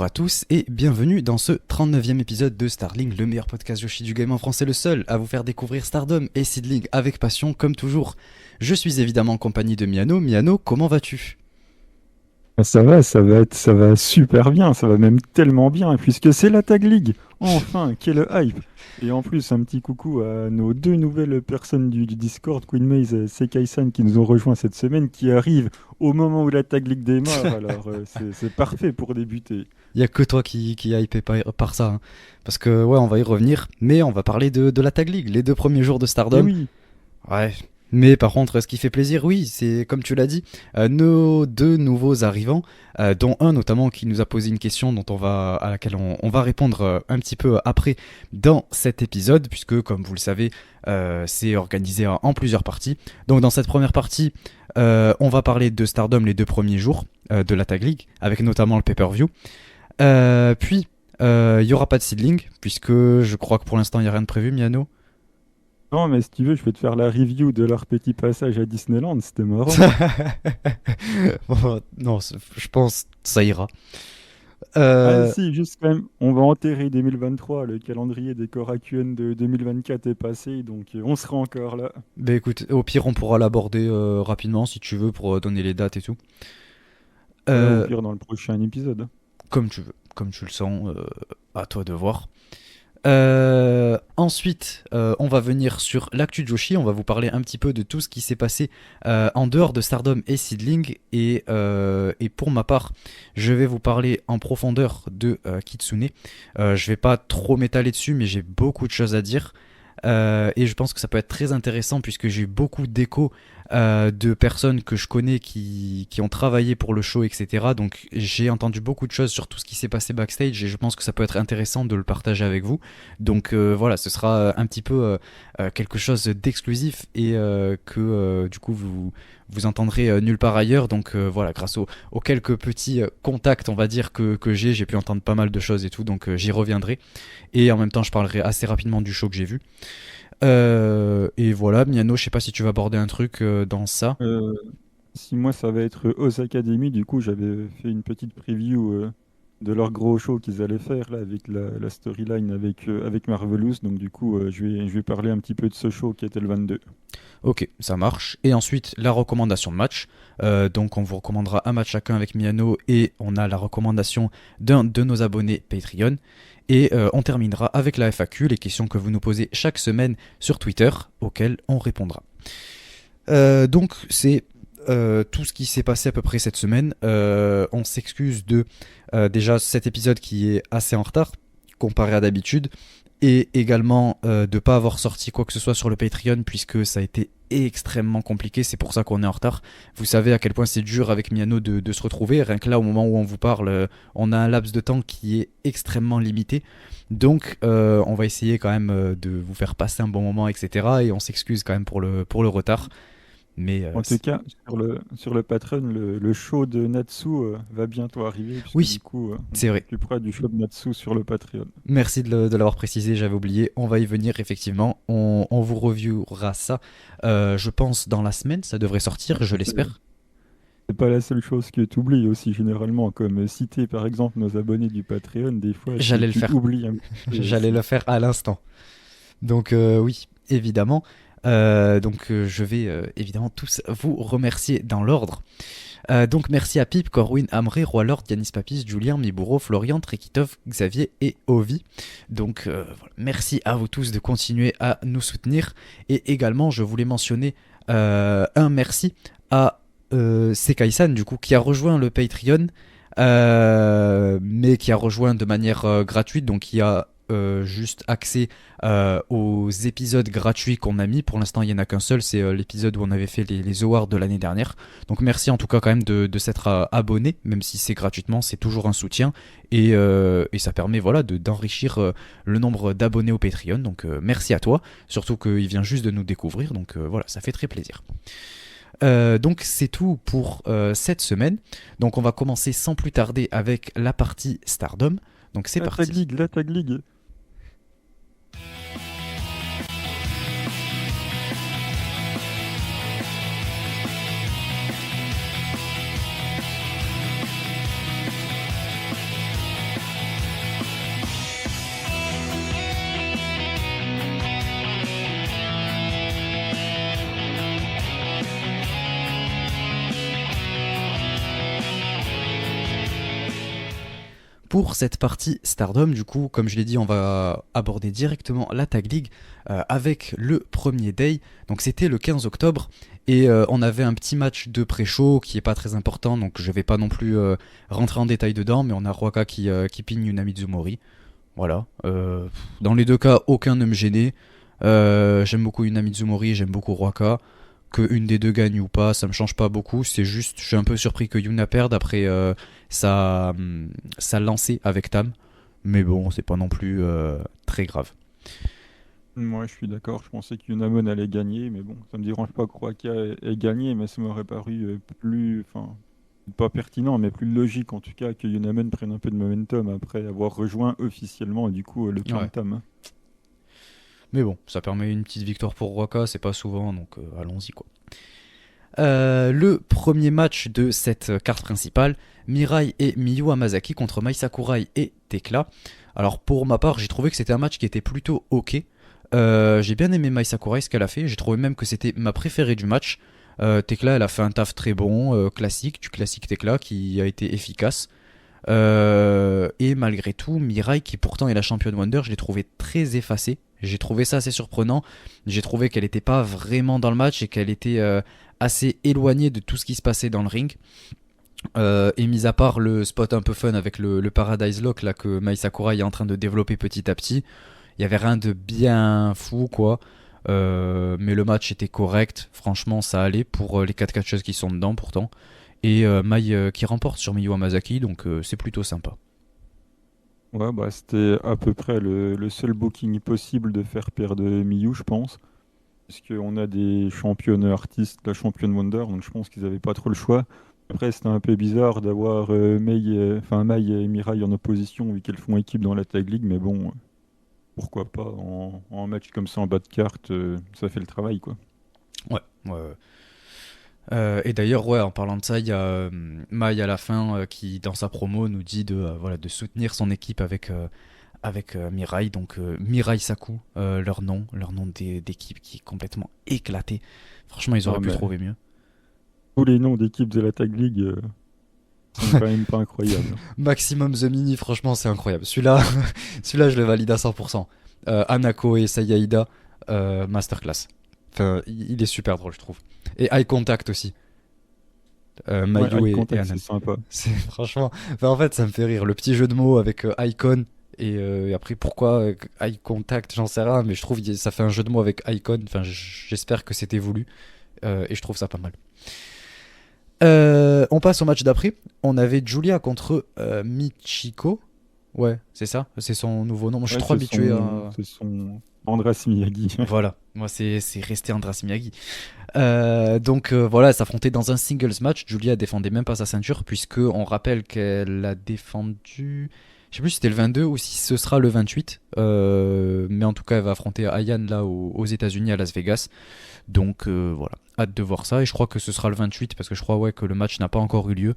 Bonjour à tous et bienvenue dans ce 39e épisode de Starling, le meilleur podcast Yoshi du game en français, le seul à vous faire découvrir Stardom et Seedling avec passion comme toujours. Je suis évidemment en compagnie de Miano. Miano, comment vas-tu ? Ça va super bien, ça va même tellement bien, puisque c'est la Tag League. Enfin, quel hype! Et en plus, un petit coucou à nos deux nouvelles personnes du Discord, Queen Maze et Sekai-san, qui nous ont rejoints cette semaine, qui arrivent au moment où la Tag League démarre. Alors, c'est parfait pour débuter. Il y a que toi qui est hypé par ça, hein. Parce que ouais, on va y revenir, mais on va parler de la Tag League, les 2 premiers jours de Et Stardom. oui, Ouais. Mais par contre, ce qui fait plaisir, oui, c'est comme tu l'as dit, nos 2 nouveaux arrivants, dont un notamment qui nous a posé une question à laquelle on va répondre un petit peu après dans cet épisode, puisque comme vous le savez, c'est organisé en plusieurs parties. Donc dans cette première partie, on va parler de Stardom les 2 premiers jours de la Tag League, avec notamment le pay-per-view. Puis, il n'y aura pas de seedling, puisque je crois que pour l'instant, il n'y a rien de prévu, Miano. non, mais si tu veux, je peux te faire la review de leur petit passage à Disneyland, c'était marrant. Bon, non, je pense que ça ira. Ah Euh, si, juste quand même, on va enterrer 2023, le calendrier des Korakuen de 2024 est passé, donc on sera encore là. bah écoute, au pire, on pourra l'aborder rapidement si tu veux pour donner les dates et tout. Ouais, au Euh, pire dans le prochain épisode. Comme tu veux, comme tu le sens, à toi de voir. Ensuite, on va venir sur l'actu de Joshi. On va vous parler un petit peu de tout ce qui s'est passé en dehors de Stardom et Seedling. Et pour ma part, je vais vous parler en profondeur de Kitsune. Je vais pas trop m'étaler dessus, mais j'ai beaucoup de choses à dire. Et je pense que ça peut être très intéressant puisque j'ai eu beaucoup d'échos de personnes que je connais qui ont travaillé pour le show, etc. Donc j'ai entendu beaucoup de choses sur tout ce qui s'est passé backstage et je pense que ça peut être intéressant de le partager avec vous. Donc voilà, ce sera un petit peu quelque chose d'exclusif et que du coup vous entendrez nulle part ailleurs. Donc voilà, grâce aux quelques petits contacts, on va dire, que j'ai pu entendre pas mal de choses et tout. Donc j'y reviendrai. Et en même temps, je parlerai assez rapidement du show que j'ai vu. Et voilà, Miano, je sais pas si tu vas aborder un truc dans ça. Euh, Si moi ça va être Oz Academy, du coup j'avais fait une petite preview de leur gros show qu'ils allaient faire là avec la storyline avec Marvelous, donc du coup je vais parler un petit peu de ce show qui était le 22. Ok, ça marche. Et ensuite, la recommandation de match. Donc, on vous recommandera un match chacun avec Miano et on a la recommandation d'un de nos abonnés Patreon. Et on terminera avec la FAQ, les questions que vous nous posez chaque semaine sur Twitter, auxquelles on répondra. Donc, c'est tout ce qui s'est passé à peu près cette semaine. On s'excuse de déjà cet épisode qui est assez en retard comparé à d'habitude et également de ne pas avoir sorti quoi que ce soit sur le Patreon puisque ça a été extrêmement compliqué, c'est pour ça qu'on est en retard. Vous savez à quel point c'est dur avec Miano de se retrouver, rien que là au moment où on vous parle, on a un laps de temps qui est extrêmement limité, donc on va essayer quand même de vous faire passer un bon moment, etc. Et on s'excuse quand même pour le retard, mais En tout cas, sur le Patreon, le show de Natsu va bientôt arriver, puisque oui, du coup on c'est vrai. s'occupera du show de Natsu sur le Patreon. Merci de l'avoir précisé, j'avais oublié. On va y venir effectivement. On vous reviewera ça, je pense, dans la semaine. Ça devrait sortir, je l'espère. C'est pas la seule chose que tu oublies aussi généralement, comme citer par exemple nos abonnés du Patreon, des fois J'allais le tu faire. oublies un petit peu J'allais aussi. le faire à l'instant. Donc oui, évidemment. Donc je vais évidemment tous vous remercier dans l'ordre. Donc merci à Pip, Corwin, Amré, Roi Lord, Yanis Papis, Julien, Mibouro, Florian, Trekitov, Xavier et Ovi. Donc voilà, merci à vous tous de continuer à nous soutenir. Et également, je voulais mentionner un merci à Sekai-san, du coup, qui a rejoint le Patreon, mais qui a rejoint de manière gratuite, donc qui a juste accès aux épisodes gratuits qu'on a mis. Pour l'instant, il n'y en a qu'un seul, c'est l'épisode où on avait fait les awards de l'année dernière. Donc merci en tout cas quand même de s'être abonné, même si c'est gratuitement, c'est toujours un soutien. Et ça permet voilà, d'enrichir le nombre d'abonnés au Patreon. Donc merci à toi, surtout qu'il vient juste de nous découvrir. Donc voilà, ça fait très plaisir. Donc c'est tout pour cette semaine. Donc on va commencer sans plus tarder avec la partie Stardom. Donc c'est parti. La Tag League. pour cette partie Stardom, du coup, comme je l'ai dit, on va aborder directement la Tag League avec le premier day. Donc c'était le 15 octobre et on avait un petit match de pré-show qui est pas très important, donc je vais pas non plus rentrer en détail dedans, mais on a Ruaka qui pigne une Mizumori. Voilà. Dans les deux cas, aucun ne me gênait. J'aime beaucoup une Mizumori, j'aime beaucoup Ruaka. Que une des deux gagne ou pas, ça me change pas beaucoup. C'est juste, je suis un peu surpris que Yuna perde après sa lancée avec Tam. Mais bon, c'est pas non plus très grave. Moi, je suis d'accord. Je pensais qu'Unamon allait gagner, mais bon, ça me dérange pas que Ruaka ait gagné, mais ça m'aurait paru plus, enfin, pas pertinent, mais plus logique en tout cas que Unamon prenne un peu de momentum après avoir rejoint officiellement du coup le clan Ouais. de Tam. Mais bon, ça permet une petite victoire pour Ruaka, c'est pas souvent, donc allons-y quoi. Le premier match de cette carte principale, Mirai et Miyu Hamasaki contre Mai Sakurai et Tekla. Alors pour ma part, j'ai trouvé que c'était un match qui était plutôt ok. J'ai bien aimé Mai Sakurai ce qu'elle a fait, j'ai trouvé même que c'était ma préférée du match. Tekla, elle a fait un taf très bon, classique, du classique Tekla qui a été efficace. Et malgré tout, Mirai, qui pourtant est la championne Wonder, je l'ai trouvé très effacée. J'ai trouvé ça assez surprenant. J'ai trouvé qu'elle n'était pas vraiment dans le match et qu'elle était assez éloignée de tout ce qui se passait dans le ring. Et mis à part le spot un peu fun avec le Paradise Lock là, que Mai Sakurai est en train de développer petit à petit, il n'y avait rien de bien fou quoi. Mais le match était correct. Franchement, ça allait pour les 4 catcheuses qui sont dedans pourtant. Et Mai qui remporte sur Miyu Hamasaki, donc c'est plutôt sympa. Ouais, bah c'était à peu près le seul booking possible de faire perdre Miyu, je pense. Parce qu'on a des championnes artistes, la championne Wonder, donc je pense qu'ils n'avaient pas trop le choix. Après, c'était un peu bizarre d'avoir Mai et Mirai en opposition, vu qu'elles font équipe dans la Tag League, mais bon, pourquoi pas, en match comme ça, en bas de carte, ça fait le travail, quoi. Ouais, ouais, ouais. Et d'ailleurs, ouais, en parlant de ça, il y a Mai à la fin qui, dans sa promo, nous dit voilà, de soutenir son équipe avec Mirai, donc Mirai Saku, leur nom d'équipe qui est complètement éclaté. Franchement, ils Ah, auraient pu mais trouver mieux. tous les noms d'équipes de la Tag League sont quand même pas incroyables. Maximum The Mini, franchement, c'est incroyable. Celui-là, je le valide à 100%. Anako et Sayaida, masterclass. Enfin, il est super drôle, je trouve. Et Eye Contact aussi. Ouais, Mayu Eye et Contact, Anan. c'est sympa. C'est franchement. Enfin, en fait, ça me fait rire. Le petit jeu de mots avec Icon. Et après, pourquoi Eye Contact, j'en sais rien. Mais je trouve que ça fait un jeu de mots avec Icon. Enfin, j'espère que c'était voulu. Et je trouve ça pas mal. On passe au match d'après. On avait Julia contre Michiko. Ouais, c'est ça. C'est son nouveau nom. Moi, je suis Ouais, trop habitué à. c'est son Andras Miyagi. Voilà. Moi, c'est resté Andras Miyagi. Donc voilà, elle s'affrontait dans un singles match. Julia défendait même pas sa ceinture, puisque on rappelle qu'elle a défendu. Je sais plus si c'était le 22 ou si ce sera le 28. Mais en tout cas, elle va affronter Ayan là aux États-Unis à Las Vegas. Donc voilà, hâte de voir ça. Et je crois que ce sera le 28 parce que je crois ouais, que le match n'a pas encore eu lieu.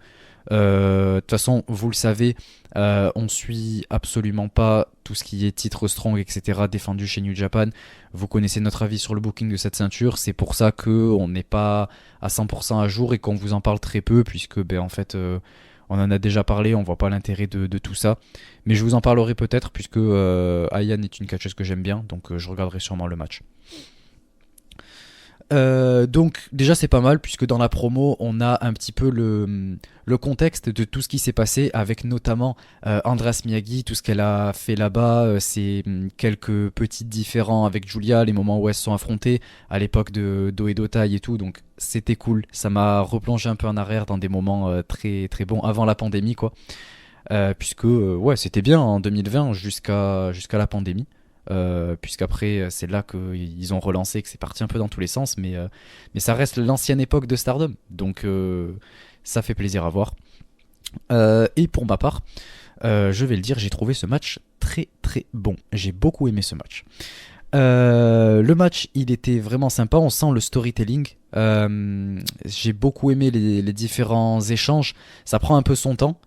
De toute façon, vous le savez, on suit absolument pas tout ce qui est titre strong, etc. défendu chez New Japan. Vous connaissez notre avis sur le booking de cette ceinture. C'est pour ça qu'on n'est pas à 100% à jour et qu'on vous en parle très peu, puisque ben, en fait, on en a déjà parlé. On voit pas l'intérêt de tout ça. Mais je vous en parlerai peut-être, puisque Ayan est une catcheuse que j'aime bien. Donc je regarderai sûrement le match. Donc déjà c'est pas mal puisque dans la promo on a un petit peu le contexte de tout ce qui s'est passé avec notamment Andras Miyagi, tout ce qu'elle a fait là-bas, c'est quelques petits différends avec Julia, les moments où elles se sont affrontées à l'époque de Do et Dotai et tout, donc c'était cool, ça m'a replongé un peu en arrière dans des moments très très bons avant la pandémie quoi, puisque ouais c'était bien en 2020 jusqu'à la pandémie. Puisqu'après c'est là qu'ils ont relancé, que c'est parti un peu dans tous les sens, mais ça reste l'ancienne époque de Stardom, donc ça fait plaisir à voir. Et pour ma part, je vais le dire, j'ai trouvé ce match très très bon, j'ai beaucoup aimé ce match. Le match il était vraiment sympa, on sent le storytelling, j'ai beaucoup aimé les différents échanges, ça prend un peu son temps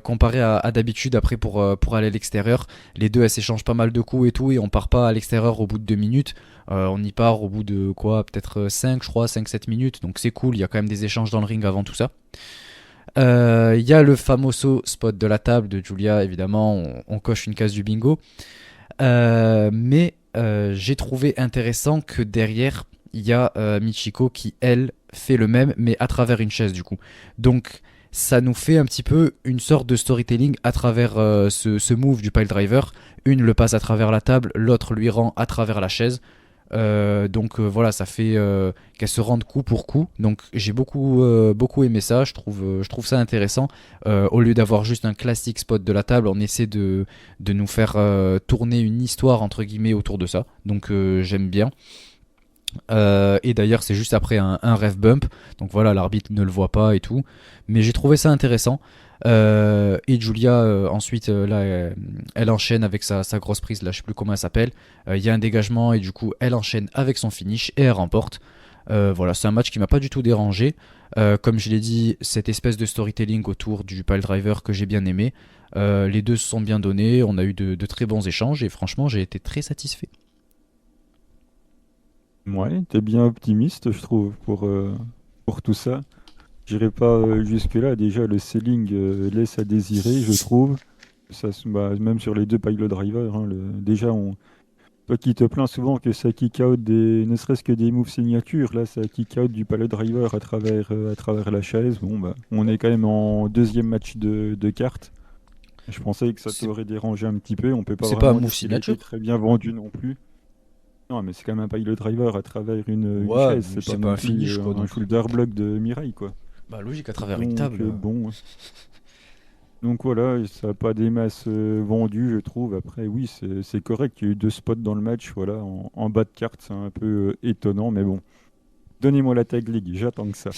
comparé à d'habitude. Après pour aller à l'extérieur, les deux elles s'échangent pas mal de coups et tout, et on part pas à l'extérieur au bout de 2 minutes, on y part au bout de quoi, peut-être 5 je crois, 5-7 minutes, donc c'est cool, il y a quand même des échanges dans le ring avant tout ça. Il y a le famoso spot de la table de Julia, évidemment, on coche une case du bingo. Mais j'ai trouvé intéressant que derrière, il y a Michiko qui, elle, fait le même, mais à travers une chaise, du coup. Donc, ça nous fait un petit peu une sorte de storytelling à travers ce move du pile driver. Une le passe à travers la table, l'autre lui rend à travers la chaise. Donc voilà, ça fait qu'elle se rende coup pour coup. Donc j'ai beaucoup aimé ça. Je trouve ça intéressant. Au lieu d'avoir juste un classique spot de la table, on essaie de nous faire tourner une histoire entre guillemets autour de ça. Donc j'aime bien. Et d'ailleurs, c'est juste après un ref bump. Donc voilà, l'arbitre ne le voit pas et tout. Mais j'ai trouvé ça intéressant. Et Julia, ensuite, là, elle enchaîne avec sa grosse prise. Là, je sais plus comment elle s'appelle. Il y a un dégagement et du coup, elle enchaîne avec son finish et elle remporte. Voilà, c'est un match qui m'a pas du tout dérangé. Comme je l'ai dit, cette espèce de storytelling autour du pile driver que j'ai bien aimé. Les deux se sont bien donnés. On a eu de très bons échanges et franchement, j'ai été très satisfait. Ouais, t'es bien optimiste, je trouve, pour tout ça. J'irai pas jusque-là. Déjà, le selling laisse à désirer, je trouve. Même sur les deux pile drivers, hein, déjà, toi qui te plains souvent que ça kick out ne serait-ce que des moves signatures, là, ça kick out du pile driver à travers la chaise. Bon, bah, on est quand même en deuxième match de cartes. Je pensais que ça C'est t'aurait dérangé un petit peu. On peut pas c'est pas un vraiment move dire qu'il a été signature? très bien vendu non plus. Non, mais c'est quand même un pile driver à travers une Ouais, chaise. mais C'est pas c'est pas non un plus finish quoi un donc. shoulder block de Mireille, quoi. Bah logique à travers une Donc, table. bon. Donc voilà, ça n'a pas des masses vendues, je trouve. Après, oui, c'est correct. Il y a eu deux spots dans le match. Voilà, en bas de carte, c'est un peu étonnant, mais bon. Donnez-moi la tag league, j'attends que ça.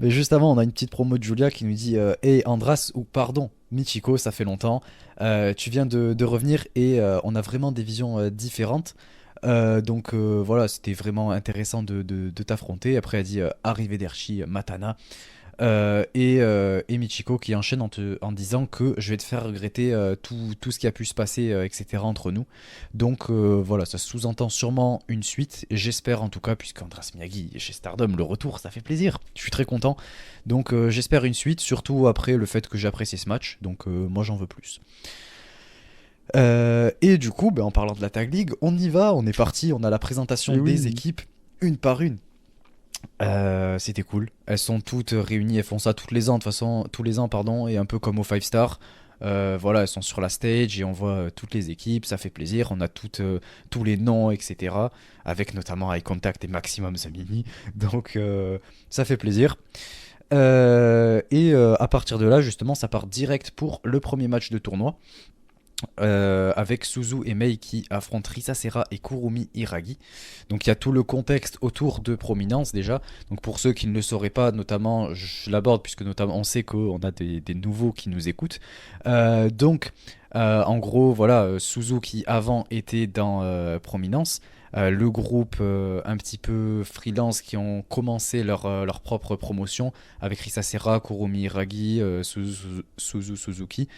Mais juste avant, on a une petite promo de Julia qui nous dit Hey Andras, ou pardon, Michiko, ça fait longtemps. Tu viens de revenir et on a vraiment des visions différentes. Donc voilà, c'était vraiment intéressant de t'affronter. Après, elle dit Arrivederci, Matana. Et Michiko qui enchaîne en disant que je vais te faire regretter tout ce qui a pu se passer, etc. entre nous. Donc voilà, ça sous-entend sûrement une suite, j'espère en tout cas, puisque Andras Miyagi est chez Stardom, le retour, ça fait plaisir, je suis très content. Donc j'espère une suite, surtout après le fait que j'ai apprécié ce match, donc moi j'en veux plus. Et du coup, ben, en parlant de la Tag League, on y va, on est parti, on a la présentation Et des oui, équipes une par une. C'était cool. Elles sont toutes réunies, elles font ça toutes les ans, de toute façon, tous les ans, pardon, et un peu comme au Five Star. Voilà, elles sont sur la stage et on voit toutes les équipes, ça fait plaisir. On a tous les noms, etc. Avec notamment Eye Contact et Maximum Zamini. Donc, ça fait plaisir. Et à partir de là, justement, ça part direct pour le premier match de tournoi. Avec Suzu et Mei qui affrontent Risa Serra et Kurumi Hiragi. Donc il y a tout le contexte autour de Prominence déjà. Donc pour ceux qui ne le sauraient pas, notamment, je l'aborde puisque notamment on sait qu'on a des nouveaux qui nous écoutent. En gros, voilà, Suzu qui avant était dans Prominence. Le groupe un petit peu freelance qui ont commencé leur propre promotion avec Risa Serra, Kurumi Hiragi, Suzu Suzuki.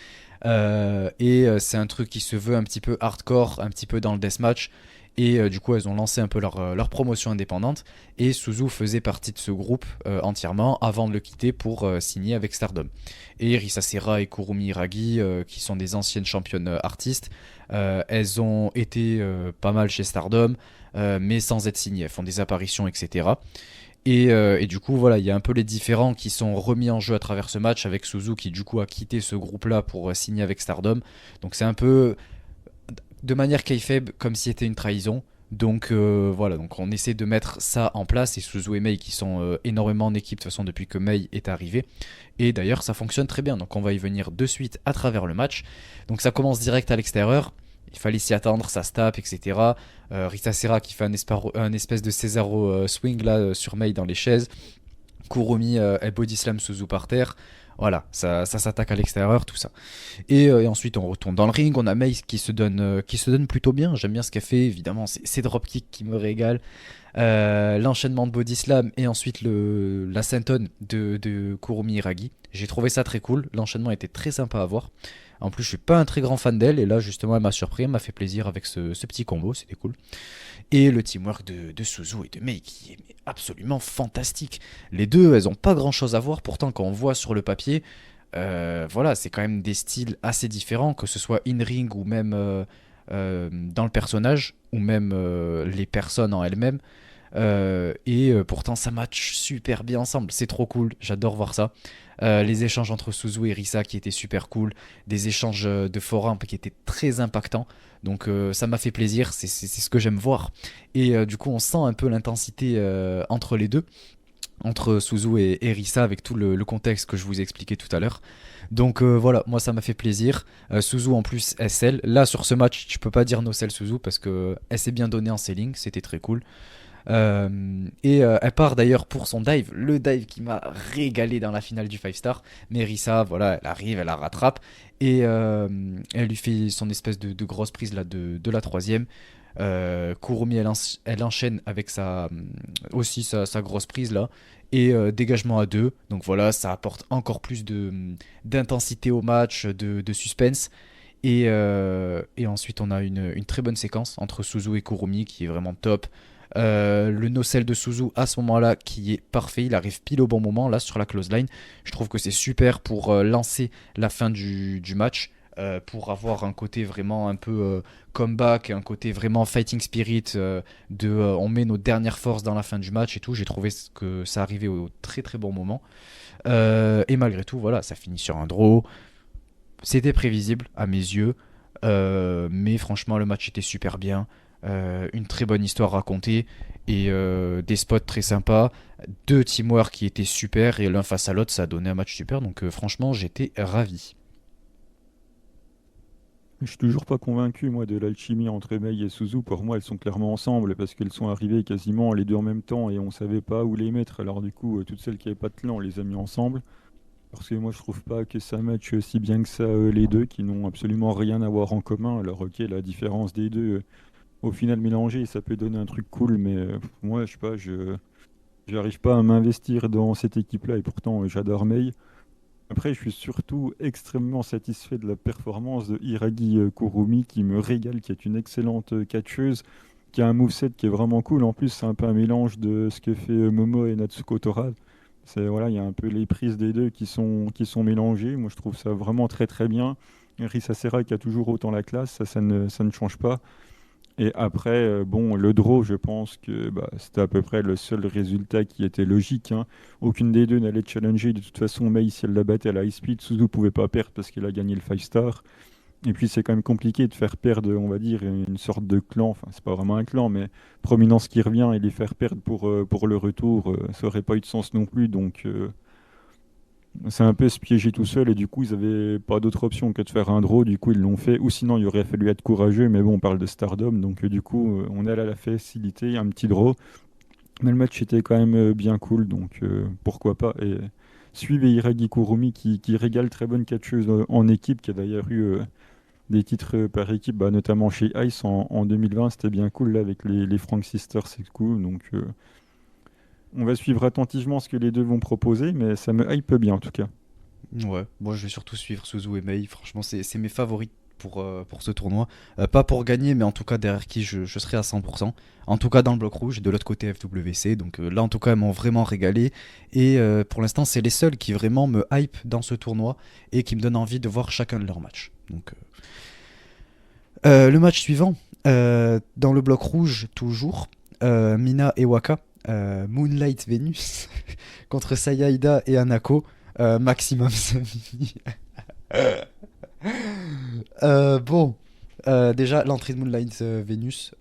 Et c'est un truc qui se veut un petit peu hardcore, un petit peu dans le deathmatch. Et du coup, elles ont lancé un peu leur promotion indépendante. Et Suzu faisait partie de ce groupe entièrement avant de le quitter pour signer avec Stardom. Et Risa Serra et Kurumi Hiragi, qui sont des anciennes championnes artistes, elles ont été pas mal chez Stardom, mais sans être signées. Elles font des apparitions, etc. Et du coup, voilà, il y a un peu les différents qui sont remis en jeu à travers ce match avec Suzu qui, du coup, a quitté ce groupe-là pour signer avec Stardom. Donc, c'est un peu de manière kayfabe comme si c'était une trahison. Donc, voilà, donc on essaie de mettre ça en place. Et Suzu et Mei qui sont énormément en équipe de toute façon depuis que Mei est arrivé. Et d'ailleurs, ça fonctionne très bien. Donc, on va y venir de suite à travers le match. Donc, ça commence direct à l'extérieur. Il fallait s'y attendre, ça se tape, etc. Rita Serra qui fait un espèce de Cesaro swing là sur Mei dans les chaises. Kurumi elle body slam Suzu par terre. Voilà, ça s'attaque à l'extérieur, tout ça. Et ensuite on retourne dans le ring. On a Mei qui se donne plutôt bien. J'aime bien ce qu'elle fait. Évidemment, c'est dropkick qui me régale. L'enchaînement de body slam et ensuite la senton de Kurumi Hiragi. J'ai trouvé ça très cool. L'enchaînement était très sympa à voir. En plus, je suis pas un très grand fan d'elle, et là, justement, elle m'a surpris, elle m'a fait plaisir avec ce petit combo, c'était cool. Et le teamwork de Suzu et de Mei qui est absolument fantastique. Les deux, elles ont pas grand chose à voir, pourtant, quand on voit sur le papier, voilà, c'est quand même des styles assez différents, que ce soit in-ring ou même dans le personnage, ou même les personnes en elles-mêmes. Pourtant, ça match super bien ensemble. C'est trop cool. J'adore voir ça. Les échanges entre Suzu et Risa qui étaient super cool. Des échanges de forum qui étaient très impactants. Donc, ça m'a fait plaisir. C'est ce que j'aime voir. Du coup, on sent un peu l'intensité entre les deux. Entre Suzu et Risa avec tout le contexte que je vous ai expliqué tout à l'heure. Donc voilà, moi ça m'a fait plaisir. Suzu en plus SL. Là sur ce match, je peux pas dire no sell Suzu parce que elle s'est bien donnée en selling, c'était très cool. Elle part d'ailleurs pour son dive, le dive qui m'a régalé dans la finale du 5 star. Mais Risa, voilà, elle arrive, elle la rattrape et elle lui fait son espèce de grosse prise là de la troisième. Kurumi elle enchaîne avec aussi sa grosse prise là et dégagement à deux. Donc voilà, ça apporte encore plus d'intensité au match, de suspense. Et ensuite, on a une très bonne séquence entre Suzu et Kurumi qui est vraiment top. Le no-sell de Suzu à ce moment-là qui est parfait, il arrive pile au bon moment là sur la close line. Je trouve que c'est super pour lancer la fin du match, pour avoir un côté vraiment un peu comeback, un côté vraiment fighting spirit, on met nos dernières forces dans la fin du match et tout. J'ai trouvé que ça arrivait au très très bon moment. Et malgré tout, voilà, ça finit sur un draw. C'était prévisible à mes yeux, mais franchement, le match était super bien. Une très bonne histoire racontée et des spots très sympas, deux teamwork qui étaient super et l'un face à l'autre, ça a donné un match super. Donc franchement, j'étais ravi. Je suis toujours pas convaincu, moi, de l'alchimie entre Mei et Suzu. Pour moi, elles sont clairement ensemble parce qu'elles sont arrivées quasiment les deux en même temps et on savait pas où les mettre. Alors du coup, toutes celles qui avaient pas de clan, on les a mis ensemble. Parce que moi, je trouve pas que ça matche si bien que ça, les deux, qui n'ont absolument rien à voir en commun. Alors ok, la différence des deux, au final mélangée, ça peut donner un truc cool, mais moi, je sais pas, je j'arrive pas à m'investir dans cette équipe-là et pourtant, j'adore Mei. Après, je suis surtout extrêmement satisfait de la performance de Hiragi Kurumi qui me régale, qui est une excellente catcheuse, qui a un moveset qui est vraiment cool. En plus, c'est un peu un mélange de ce que fait Momo et Natsuko Tora. C'est, voilà, il y a un peu les prises des deux qui sont mélangées. Moi, je trouve ça vraiment très très bien. Risa Sera qui a toujours autant la classe, ça ne change pas. Et après, bon, le draw, je pense que bah, c'était à peu près le seul résultat qui était logique, hein. Aucune des deux n'allait challenger. De toute façon, Mei, si elle la battait à la high speed, Suzu pouvait pas perdre parce qu'elle a gagné le 5 star. Et puis, c'est quand même compliqué de faire perdre, on va dire, une sorte de clan. Enfin, c'est pas vraiment un clan, mais Prominence qui revient et les faire perdre pour le retour, ça aurait pas eu de sens non plus. Donc, c'est un peu se piéger tout seul et du coup ils avaient pas d'autre option que de faire un draw, du coup ils l'ont fait, ou sinon il aurait fallu être courageux, mais bon on parle de Stardom, donc du coup on est allé à la facilité, un petit draw, mais le match était quand même bien cool, donc pourquoi pas. Et suivez Hiragi Kurumi qui régale, très bonne catcheuse en équipe, qui a d'ailleurs eu des titres par équipe, bah, notamment chez Ice en 2020, c'était bien cool là avec les Frank Sisters, c'est cool, donc on va suivre attentivement ce que les deux vont proposer, mais ça me hype bien en tout cas. Ouais, moi je vais surtout suivre Suzu et Mei. Franchement, c'est mes favoris pour ce tournoi. Pas pour gagner, mais en tout cas derrière qui je serai à 100%. En tout cas dans le bloc rouge et de l'autre côté FWC. Donc là, en tout cas, elles m'ont vraiment régalé. Et pour l'instant, c'est les seuls qui vraiment me hype dans ce tournoi et qui me donnent envie de voir chacun de leurs matchs. Donc, le match suivant, dans le bloc rouge, toujours, Mina et Waka. Moonlight Venus contre Sayaida et Anako. Maximum Sami. Bon, déjà l'entrée de Moonlight Venus,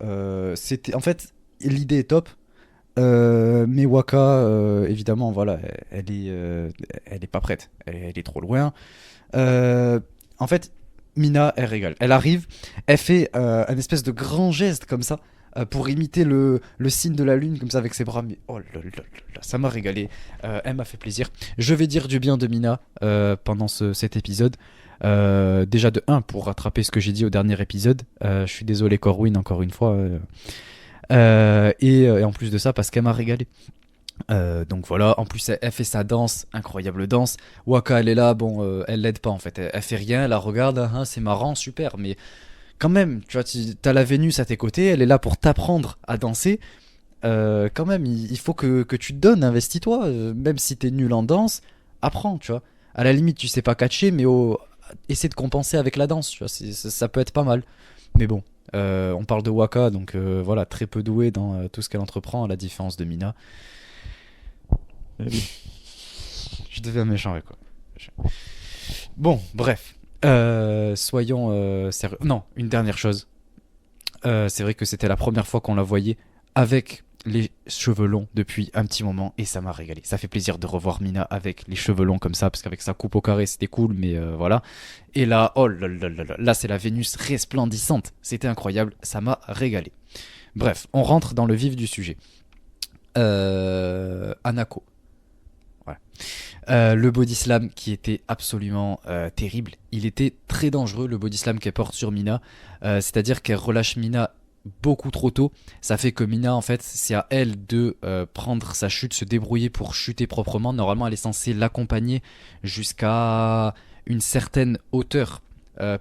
c'était en fait l'idée est top, mais Waka évidemment voilà, elle est pas prête, elle est trop loin. En fait, Mina elle régale, elle arrive, elle fait un espèce de grand geste comme ça. Pour imiter le signe de la lune comme ça avec ses bras, mais oh là là là là, ça m'a régalé, elle m'a fait plaisir. Je vais dire du bien de Mina pendant cet épisode. Déjà de 1 pour rattraper ce que j'ai dit au dernier épisode. Je suis désolé Corwin encore une fois. Et en plus de ça parce qu'elle m'a régalé. Donc voilà, en plus elle fait sa danse, incroyable danse. Waka elle est là, bon, elle l'aide pas en fait, elle fait rien, elle la regarde, hein, c'est marrant, super, mais quand même, tu vois, t'as la Vénus à tes côtés, elle est là pour t'apprendre à danser. Quand même, il faut que tu te donnes, investis-toi, même si t'es nul en danse, apprends, tu vois. À la limite, tu sais pas catcher, mais essaie de compenser avec la danse, tu vois, ça peut être pas mal. Mais bon, on parle de Waka, donc voilà, très peu douée dans tout ce qu'elle entreprend, à la différence de Mina. Eh oui. Je deviens méchant avec quoi. Bon, bref. Soyons sérieux. Non, une dernière chose. C'est vrai que c'était la première fois qu'on la voyait avec les cheveux longs depuis un petit moment et ça m'a régalé. Ça fait plaisir de revoir Mina avec les cheveux longs comme ça parce qu'avec sa coupe au carré c'était cool, mais voilà. Et là, oh là là là là, là c'est la Vénus resplendissante. C'était incroyable, ça m'a régalé. Bref, on rentre dans le vif du sujet. Anako. Voilà. Le body slam qui était absolument terrible. Il était très dangereux le body slam qu'elle porte sur Mina. C'est-à-dire qu'elle relâche Mina beaucoup trop tôt. Ça fait que Mina, en fait, c'est à elle de prendre sa chute, se débrouiller pour chuter proprement. Normalement, elle est censée l'accompagner jusqu'à une certaine hauteur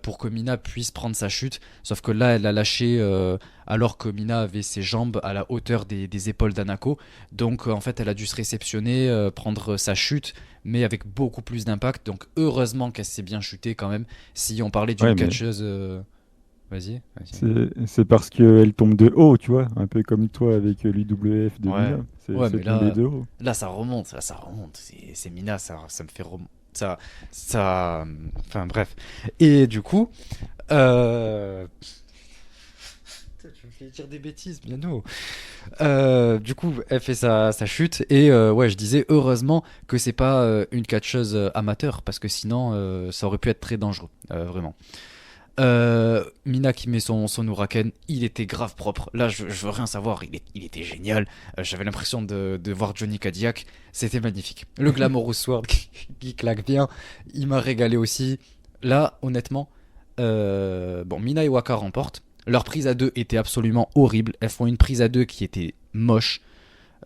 pour que Mina puisse prendre sa chute. Sauf que là, elle a lâché alors que Mina avait ses jambes à la hauteur des épaules d'Anako. Donc, en fait, elle a dû se réceptionner, prendre sa chute, mais avec beaucoup plus d'impact. Donc, heureusement qu'elle s'est bien chutée quand même. Si on parlait d'une Ouais, mais catcheuse. Vas-y, vas-y. c'est parce qu'elle tombe de haut, tu vois, un peu comme toi avec l'UWF de Ouais. Mina. Ouais, C'est mais tombé là, de haut. là ça remonte, là, ça remonte. C'est Mina, ça me fait remonter. Ça. Enfin, bref. Et du coup. Putain, tu me fais dire des bêtises, bien non. Du coup, elle fait sa chute. Et ouais, je disais, heureusement que c'est pas une catcheuse amateur. Parce que sinon, ça aurait pu être très dangereux. Vraiment. Mina qui met son Huraken, il était grave propre. Là, je veux rien savoir, il était génial. J'avais l'impression de voir Johnny Cadillac, c'était magnifique. Le Glamorous Sword qui claque bien, il m'a régalé aussi. Là, honnêtement, bon, Mina et Waka remportent. Leur prise à deux était absolument horrible. Elles font une prise à deux qui était moche.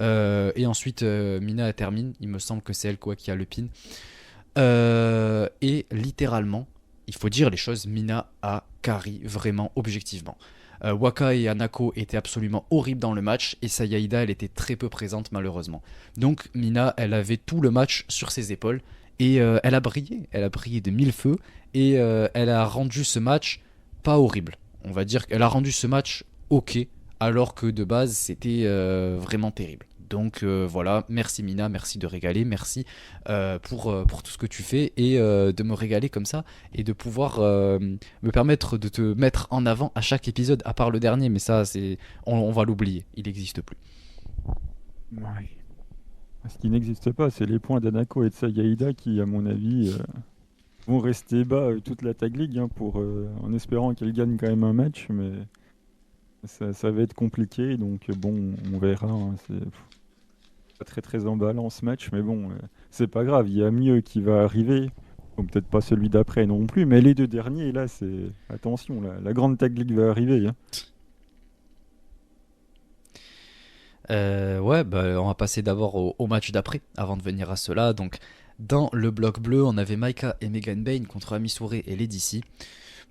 Et ensuite, Mina elle termine. Il me semble que c'est elle quoi qui a le pin. Et littéralement, il faut dire les choses, Mina a carry vraiment objectivement. Waka et Anako étaient absolument horribles dans le match et Sayaida elle était très peu présente malheureusement. Donc Mina elle avait tout le match sur ses épaules et elle a brillé de mille feux et elle a rendu ce match pas horrible. On va dire qu'elle a rendu ce match ok alors que de base c'était vraiment terrible. Donc voilà, merci Mina, merci de régaler, merci pour tout ce que tu fais et de me régaler comme ça et de pouvoir me permettre de te mettre en avant à chaque épisode, à part le dernier, mais ça, on va l'oublier, il n'existe plus. Ouais. Ce qui n'existe pas, c'est les points d'Anako et de Sagaïda qui, à mon avis, vont rester bas toute la Tag League en espérant qu'elle gagne quand même un match, mais ça va être compliqué, donc bon, on verra. Hein, c'est pas très très emballant ce match, mais bon, c'est pas grave, il y a mieux qui va arriver. Bon, peut-être pas celui d'après non plus, mais les deux derniers, là, c'est... Attention, la grande Tag League va arriver. Hein. Ouais, bah, on va passer d'abord au match d'après, avant de venir à cela. Donc, dans le bloc bleu, on avait Maika et Megan Bayne contre Ami Souré et Lady C.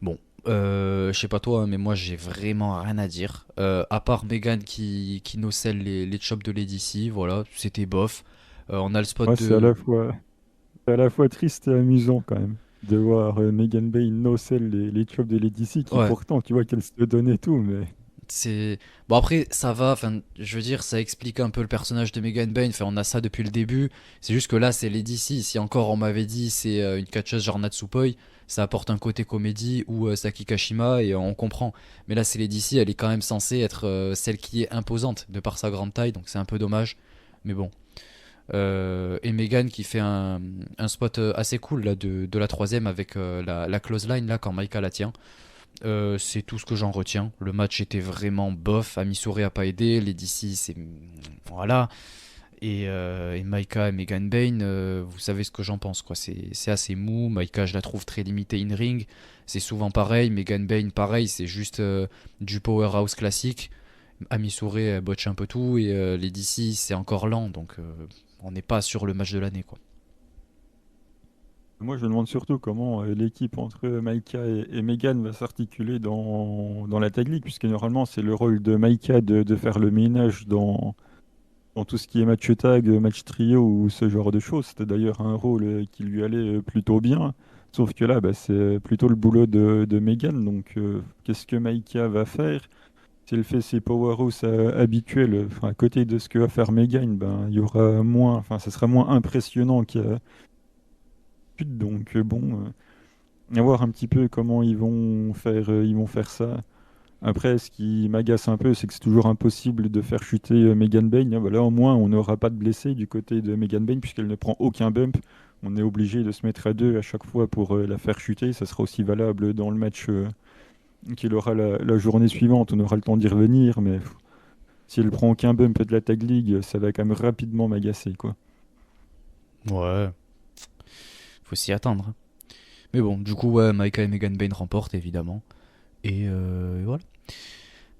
Bon, je sais pas toi, hein, mais moi j'ai vraiment rien à dire. À part Megan qui nocelle les chops de Lady C, voilà, c'était bof. On a le spot Ouais, de. c'est à la fois triste et amusant quand même de voir Megan Bay no-sell les chops de Lady C qui Ouais, pourtant, tu vois qu'elle se donne et tout, mais c'est. Bon, après, ça va, enfin, je veux dire, ça explique un peu le personnage de Megan Bayne. Enfin, on a ça depuis le début. C'est juste que là, c'est Lady C. Si encore on m'avait dit c'est une catcheuse genre Natsupoi, ça apporte un côté comédie ou Saki Kashima et on comprend. Mais là, c'est Lady C, elle est quand même censée être celle qui est imposante de par sa grande taille, donc c'est un peu dommage. Mais bon. Et Megan qui fait un spot assez cool là, de la troisième avec la close line là quand Maika la tient. C'est tout ce que j'en retiens. Le match était vraiment bof. Amisore a pas aidé. Les DC, c'est. Voilà. Et Maika et Megan Bayne, vous savez ce que j'en pense. Quoi. C'est assez mou. Maika, je la trouve très limitée in-ring. C'est souvent pareil. Megan Bayne, pareil. C'est juste du powerhouse classique. Ami Souré elle botche un peu tout et les DC c'est encore lent, donc on n'est pas sur le match de l'année, quoi. Moi, je me demande surtout comment l'équipe entre Maïka et Megan va s'articuler dans la Tag League, puisque normalement, c'est le rôle de Maïka de faire le ménage dans tout ce qui est match tag, match trio ou ce genre de choses. C'était d'ailleurs un rôle qui lui allait plutôt bien. Sauf que là, bah, c'est plutôt le boulot de Megan. Donc, qu'est-ce que Maïka va faire? Si elle fait ses powerhouse habituels, enfin, à côté de ce que va faire Megan, ben, il y aura moins, enfin, ça sera moins impressionnant qu'il y a d'habitude. Donc, bon, à voir un petit peu comment ils vont faire ça. Après, ce qui m'agace un peu, c'est que c'est toujours impossible de faire chuter Megan Bayne. Ah, bah là, au moins, on n'aura pas de blessés du côté de Megan Bayne, puisqu'elle ne prend aucun bump. On est obligé de se mettre à deux à chaque fois pour la faire chuter. Ça sera aussi valable dans le match qu'il aura la journée suivante. On aura le temps d'y revenir, mais si elle prend aucun bump de la Tag League, ça va quand même rapidement m'agacer, quoi. Ouais, faut s'y attendre, hein. Mais bon, du coup, ouais, Maika et Megan Bayne remportent évidemment. Et voilà.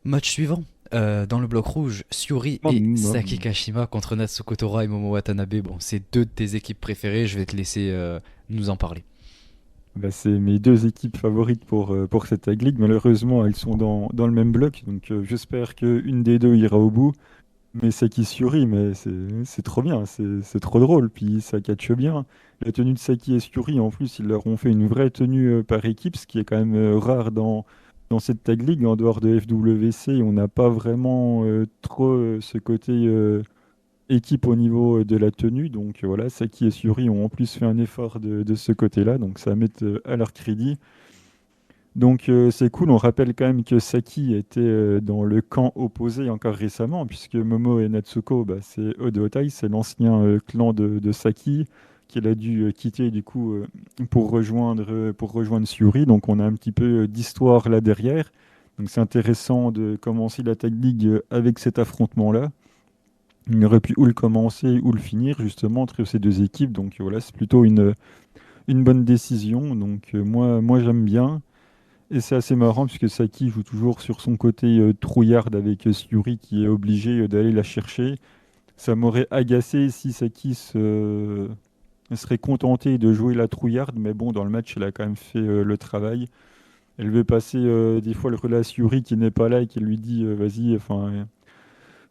Match suivant. Dans le bloc rouge, Syuri et Saki Kashima contre Natsuko Tora et Momo Watanabe. Bon, c'est deux de tes équipes préférées, je vais te laisser nous en parler. Bah, c'est mes deux équipes favorites pour cette Tag League. Malheureusement, elles sont dans le même bloc, donc j'espère qu'une des deux ira au bout. Mais Saki Suri, mais c'est trop bien, c'est trop drôle, puis ça catche bien. La tenue de Saki et Suri, en plus, ils leur ont fait une vraie tenue par équipe, ce qui est quand même rare dans cette Tag League. En dehors de FWC, on n'a pas vraiment trop ce côté équipe au niveau de la tenue. Donc voilà, Saki et Suri ont en plus fait un effort de ce côté-là, donc ça met à leur crédit. Donc c'est cool, on rappelle quand même que Saki était dans le camp opposé encore récemment, puisque Momo et Natsuko, bah, c'est Odo Otai, c'est l'ancien clan de Saki, qu'il a dû quitter du coup pour rejoindre Syuri. Donc on a un petit peu d'histoire là derrière. Donc c'est intéressant de commencer la Tag League avec cet affrontement-là. Il aurait pu ou le commencer ou le finir justement entre ces deux équipes. Donc voilà, c'est plutôt une bonne décision. Donc moi j'aime bien. Et c'est assez marrant puisque Saki joue toujours sur son côté trouillarde avec Syuri qui est obligé d'aller la chercher. Ça m'aurait agacé si Saki serait contentée de jouer la trouillarde, mais bon, dans le match, elle a quand même fait le travail. Elle veut passer des fois le relais à Syuri qui n'est pas là et qui lui dit vas-y, enfin,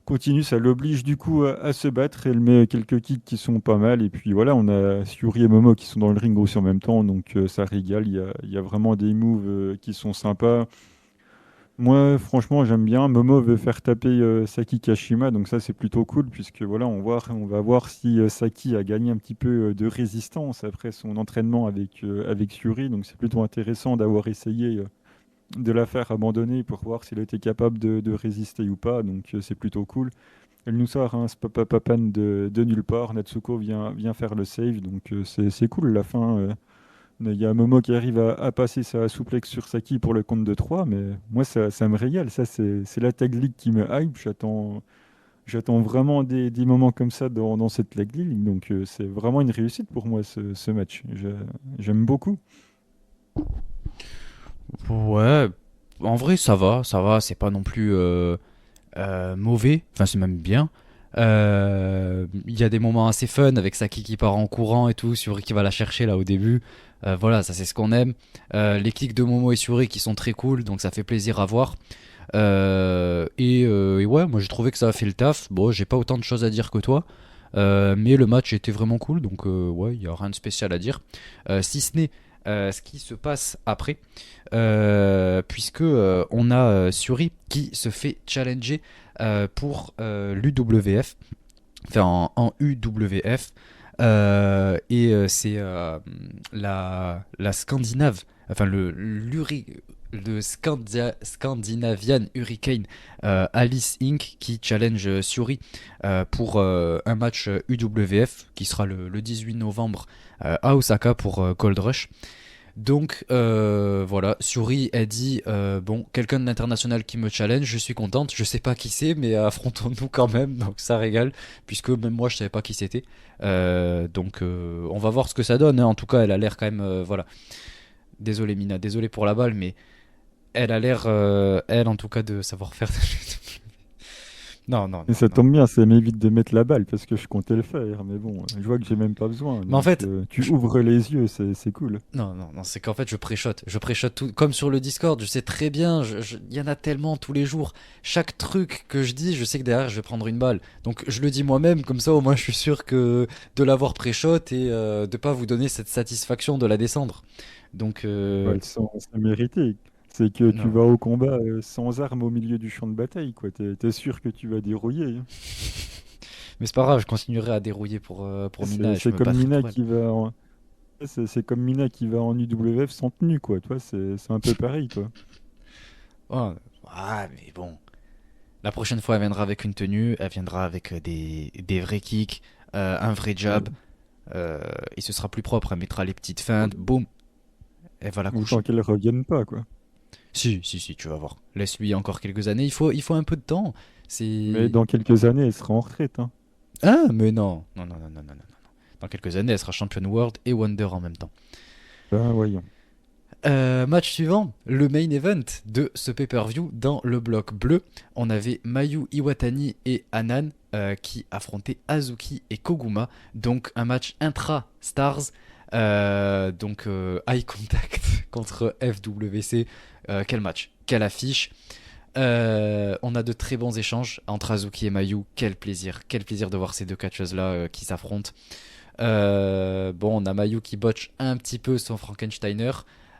continue, ça l'oblige du coup à se battre. Elle met quelques kicks qui sont pas mal. Et puis voilà, on a Syuri et Momo qui sont dans le ring aussi en même temps. Donc ça régale. Il y a vraiment des moves qui sont sympas. Moi, franchement, j'aime bien. Momo veut faire taper Saki Kashima. Donc ça, c'est plutôt cool. Puisque voilà, on va voir si Saki a gagné un petit peu de résistance après son entraînement avec Syuri. Donc c'est plutôt intéressant d'avoir essayé de la faire abandonner pour voir s'il était capable de résister ou pas. Donc c'est plutôt cool. Elle nous sort un Spapapapan de nulle part. Natsuko vient faire le save. Donc c'est cool. La fin, il y a Momo qui arrive à passer sa souplex sur Saki pour le compte de 3. Mais moi, ça me régale. Ça, c'est la Tag League qui me hype. J'attends vraiment des moments comme ça dans cette Tag League. Donc c'est vraiment une réussite pour moi, ce match. J'aime beaucoup. Ouais, en vrai, ça va, c'est pas non plus mauvais, enfin, c'est même bien. Il y a des moments assez fun avec Saki qui part en courant et tout, Syuri qui va la chercher là au début. Voilà, ça c'est ce qu'on aime. Les clics de Momo et Syuri qui sont très cool, donc ça fait plaisir à voir. Et ouais, moi j'ai trouvé que ça a fait le taf. Bon, j'ai pas autant de choses à dire que toi. Mais le match était vraiment cool, donc ouais, il y a rien de spécial à dire. Si ce n'est ce qui se passe après, puisque on a Syuri qui se fait challenger pour l'UWF, enfin en UWF, et c'est la Scandinave, enfin le Scandinavian Hurricane Alice Inc. qui challenge Syuri pour un match UWF qui sera le 18 novembre à Osaka pour Gold Rush. Donc voilà, Syuri a dit bon, quelqu'un de l'international qui me challenge, je suis contente, je sais pas qui c'est, mais affrontons-nous quand même, donc ça régale, puisque même moi je savais pas qui c'était. Donc on va voir ce que ça donne, hein. En tout cas, elle a l'air quand même, voilà. Désolé Mina, désolé pour la balle, mais elle a l'air, elle en tout cas, de savoir faire. Non, non, Et non, ça non. tombe bien, ça m'évite de mettre la balle parce que je comptais le faire. Mais bon, je vois que j'ai même pas besoin. Mais en Donc fait, tu je- ouvres les yeux, c'est cool. non, non, non, c'est qu'en fait, je pré-shot. Je pré-shot tout. Comme sur le Discord, je sais très bien, il y en a tellement tous les jours. Chaque truc que je dis, je sais que derrière, je vais prendre une balle. Donc, je le dis moi-même, comme ça, au moins, je suis sûr que de l'avoir pré-shot et de pas vous donner cette satisfaction de la descendre. Donc, Ouais, sans mériter. C'est que tu non. vas au combat sans armes au milieu du champ de bataille, quoi. T'es sûr que tu vas dérouiller, hein. Mais c'est pas grave, je continuerai à dérouiller pour Mina et je C'est me comme battrai Mina pour elle. qui va en... c'est comme Mina qui va en UWF sans tenue, quoi. Toi, c'est un peu pareil, quoi. Oh, ah, mais bon. La prochaine fois, elle viendra avec une tenue, elle viendra avec des vrais kicks, un vrai Ouais. jab, et ce sera plus propre. Elle mettra les petites feintes, boum, elle va la Autant coucher. qu'elle revienne pas, quoi. Si, si, si, tu vas voir. Laisse-lui encore quelques années, il faut un peu de temps. Mais C'est... dans quelques années, elle sera en retraite, hein. Ah, mais non. Non, non, non, non, non, non. Dans quelques années, elle sera championne world et Wonder en même temps. Ben voyons. Match suivant, le main event de ce pay-per-view dans le bloc bleu. On avait Mayu Iwatani et Hanan qui affrontaient Azuki et Koguma. Donc un match intra-stars. Eye contact contre FWC. Quel match, quelle affiche. On a de très bons échanges entre Azuki et Mayu. Quel plaisir de voir ces deux catcheuses-là qui s'affrontent. Bon, on a Mayu qui botche un petit peu son Frankensteiner.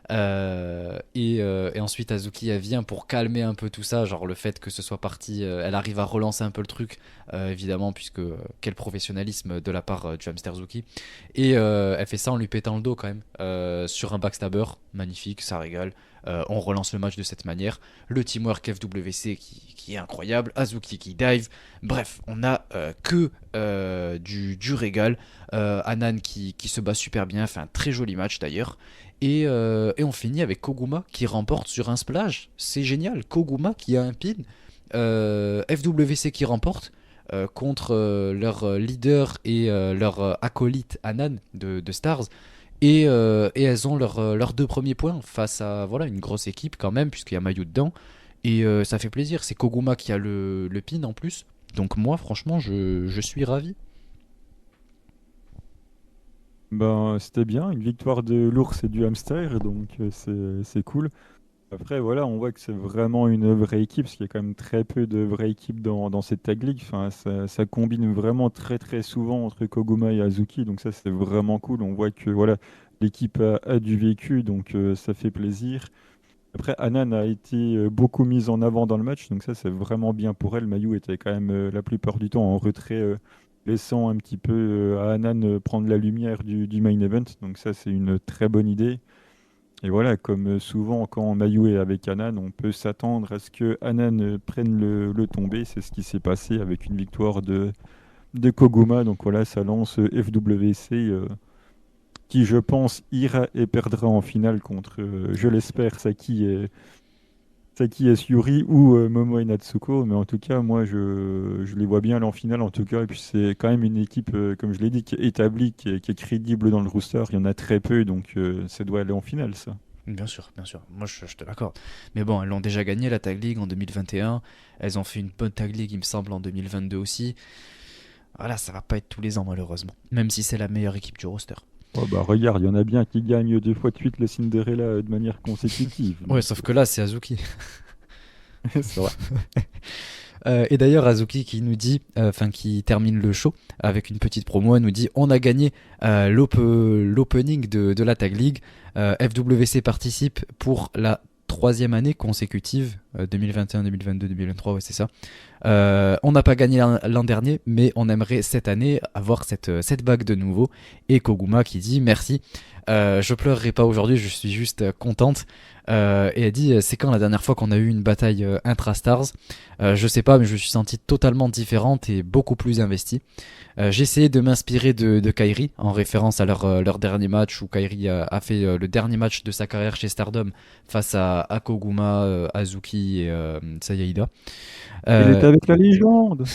Et ensuite Azuki elle vient pour calmer un peu tout ça, genre le fait que ce soit parti, elle arrive à relancer un peu le truc, évidemment, puisque quel professionnalisme de la part du Hamster Zuki. Et elle fait ça en lui pétant le dos quand même, sur un backstabber, magnifique, ça régale. On relance le match de cette manière. Le teamwork FWC qui est incroyable, Azuki qui dive. Bref, on a que du régal. Hanan qui se bat super bien, fait un très joli match d'ailleurs. Et on finit avec Koguma qui remporte sur un splash. C'est génial. Koguma qui a un pin. FWC qui remporte contre leur leader et leur acolyte Anan de Stars. Et elles ont leurs deux premiers points face à voilà, une grosse équipe quand même, puisqu'il y a Mayu dedans. Et ça fait plaisir. C'est Koguma qui a le pin en plus. Donc moi, franchement, je suis ravi. Ben, c'était bien, une victoire de l'ours et du hamster, donc c'est cool. Après, voilà, on voit que c'est vraiment une vraie équipe, parce qu'il y a quand même très peu de vraies équipes dans cette tag league. Enfin, ça combine vraiment très très souvent entre Koguma et Azuki, donc ça c'est vraiment cool. On voit que voilà, l'équipe a du vécu, donc ça fait plaisir. Après, Hanan a été beaucoup mise en avant dans le match, donc ça c'est vraiment bien pour elle. Mayu était quand même la plupart du temps en retrait, laissant un petit peu à Hanan prendre la lumière du main event, donc ça c'est une très bonne idée. Et voilà, comme souvent quand Mayu est avec Hanan, on peut s'attendre à ce que Hanan prenne le tombé. C'est ce qui s'est passé avec une victoire de Koguma. Donc voilà, ça lance FWC qui, je pense, ira et perdra en finale contre, je l'espère, Saki et Yuri ou Momo et Natsuko. Mais en tout cas, moi, je les vois bien aller en finale en tout cas. Et puis c'est quand même une équipe, comme je l'ai dit, qui est établie, qui est crédible dans le roster. Il y en a très peu, donc ça doit aller en finale, ça. Bien sûr, bien sûr. Moi, je te l'accorde. Mais bon, elles l'ont déjà gagné la Tag League en 2021. Elles ont fait une bonne Tag League, il me semble, en 2022 aussi. Voilà, ça va pas être tous les ans, malheureusement. Même si c'est la meilleure équipe du roster. Oh bah regarde, il y en a bien qui gagnent 2 fois de suite le Cinderella de manière consécutive. Ouais, Donc, sauf que là, c'est Azuki. c'est vrai. Et d'ailleurs, Azuki qui nous dit, enfin qui termine le show avec une petite promo, elle nous dit on a gagné l'opening de la Tag League. FWC participe pour la troisième année consécutive, 2021, 2022, 2023, ouais c'est ça. On n'a pas gagné l'an dernier, mais on aimerait cette année avoir cette bague de nouveau. Et Koguma qui dit merci. Je pleurerai pas aujourd'hui, je suis juste contente. Et elle dit c'est quand la dernière fois qu'on a eu une bataille intra-stars. Je sais pas, mais je me suis sentie totalement différente et beaucoup plus investie. J'ai essayé de m'inspirer de Kairi en référence à leur dernier match où Kairi a fait le dernier match de sa carrière chez Stardom face à Koguma, Azuki et Sayada. Elle est Euh, avec la légende.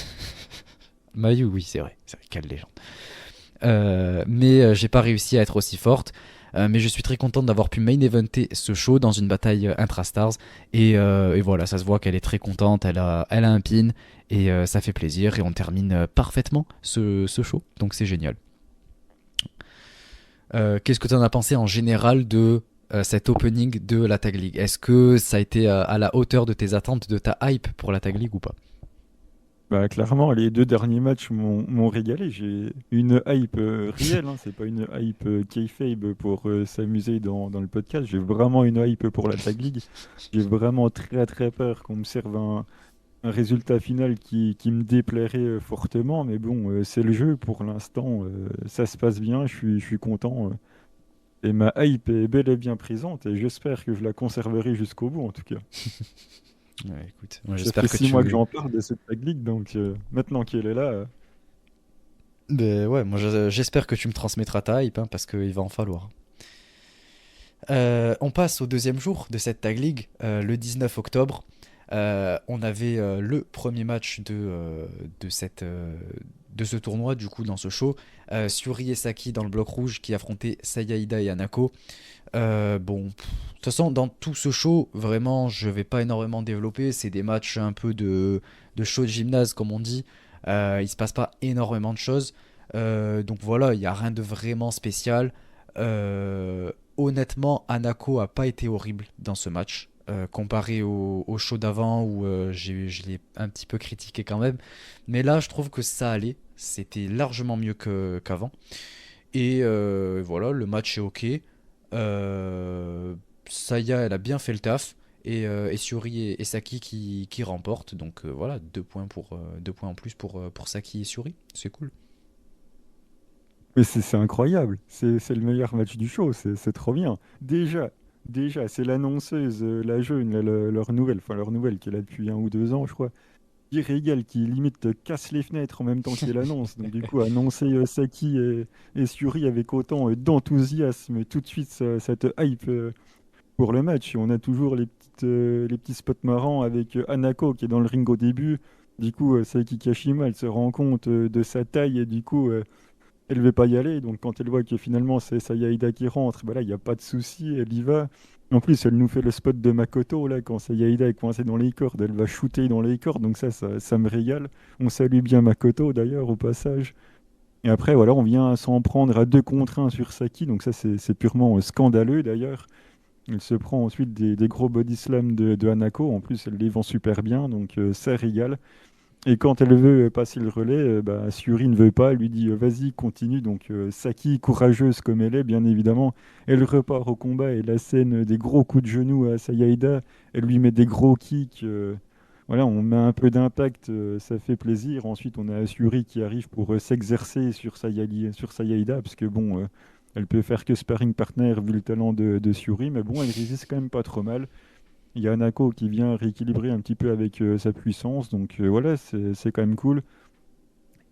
Mayu, oui, c'est vrai, quelle légende. Mais j'ai pas réussi à être aussi forte. Mais je suis très content d'avoir pu main eventer ce show dans une bataille intra-stars. Et voilà, ça se voit qu'elle est très contente, elle a un pin, et ça fait plaisir. Et on termine parfaitement ce show, donc c'est génial. Qu'est-ce que tu en as pensé en général de cet opening de la Tag League? Est-ce que ça a été à la hauteur de tes attentes, de ta hype pour la Tag League ou pas? Bah, clairement, les deux derniers matchs m'ont régalé. J'ai une hype réelle, hein, c'est pas une hype kayfabe pour s'amuser dans le podcast. J'ai vraiment une hype pour la Tag League. J'ai vraiment très très peur qu'on me serve un résultat final qui me déplairait fortement. Mais bon, c'est le jeu pour l'instant. Ça se passe bien, je suis content. Et ma hype est bel et bien présente et j'espère que je la conserverai jusqu'au bout en tout cas. Ouais, écoute, moi Ça fait j'espère que 6 mois que tu. j'en parle de cette Tag League, donc maintenant qu'elle est là, Ben ouais, moi j'espère que tu me transmettras ta hype, hein, parce qu'il va en falloir. On passe au deuxième jour de cette Tag League, le 19 octobre. On avait le premier match de ce tournoi, du coup, dans ce show. Syuri et Saki dans le bloc rouge qui affrontaient Sayaida et Hanako. Bon, de toute façon, dans tout ce show, vraiment, je vais pas énormément développer. C'est des matchs un peu de show de gymnase, comme on dit. Il se passe pas énormément de choses. Donc voilà, il n'y a rien de vraiment spécial. Honnêtement, Hanako a pas été horrible dans ce match. Comparé au show d'avant où je l'ai un petit peu critiqué quand même. Mais là, je trouve que ça allait. C'était largement mieux qu'avant. Et voilà, le match est ok. Saya, elle a bien fait le taf. Et Syuri et Saki qui remportent. Donc voilà, 2 points, 2 points en plus pour Saki et Syuri. C'est cool. mais c'est incroyable. C'est le meilleur match du show, c'est trop bien. Déjà, c'est l'annonceuse, la jeune, là, leur nouvelle qui est là depuis 1 ou 2 ans, je crois. Qui régale, qui limite te casse les fenêtres en même temps qu'il annonce. Donc du coup, annoncer Saki et Syuri avec autant d'enthousiasme, tout de suite, ça te hype pour le match. Et on a toujours les petits spots marrants avec Hanako qui est dans le ring au début. Du coup, Saiki Kashima, elle se rend compte de sa taille et du coup, elle veut pas y aller. Donc quand elle voit que finalement c'est Sayaida qui rentre, bah là, il n'y a pas de souci, elle y va. En plus, elle nous fait le spot de Makoto, là, quand Sayaida est coincée dans les cordes, elle va shooter dans les cordes, donc ça me régale. On salue bien Makoto, d'ailleurs, au passage. Et après, voilà, on vient s'en prendre à 2 contre 1 sur Saki, donc ça, c'est purement scandaleux, d'ailleurs. Elle se prend ensuite des gros body slams de Hanako. En plus, elle les vend super bien, donc ça régale. Et quand elle veut passer le relais, bah, Syuri ne veut pas. Elle lui dit vas-y, continue. Donc Saki, courageuse comme elle est, bien évidemment, elle repart au combat et la scène des gros coups de genoux à Sayaida, elle lui met des gros kicks. Voilà, on met un peu d'impact, ça fait plaisir. Ensuite, on a Syuri qui arrive pour s'exercer sur Sayaida, parce que bon, elle peut faire que sparring partner vu le talent de Syuri, mais bon, elle résiste quand même pas trop mal. Il y a Anako qui vient rééquilibrer un petit peu avec sa puissance, donc voilà, c'est quand même cool.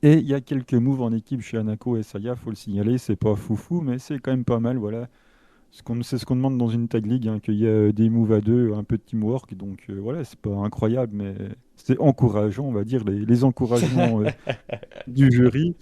Et il y a quelques moves en équipe chez Anako et Saya, faut le signaler, c'est pas foufou, mais c'est quand même pas mal, voilà. C'est ce qu'on demande dans une tag league, hein, qu'il y a des moves à deux, un peu de teamwork. Donc voilà, c'est pas incroyable, mais c'est encourageant, on va dire, les encouragements du jury.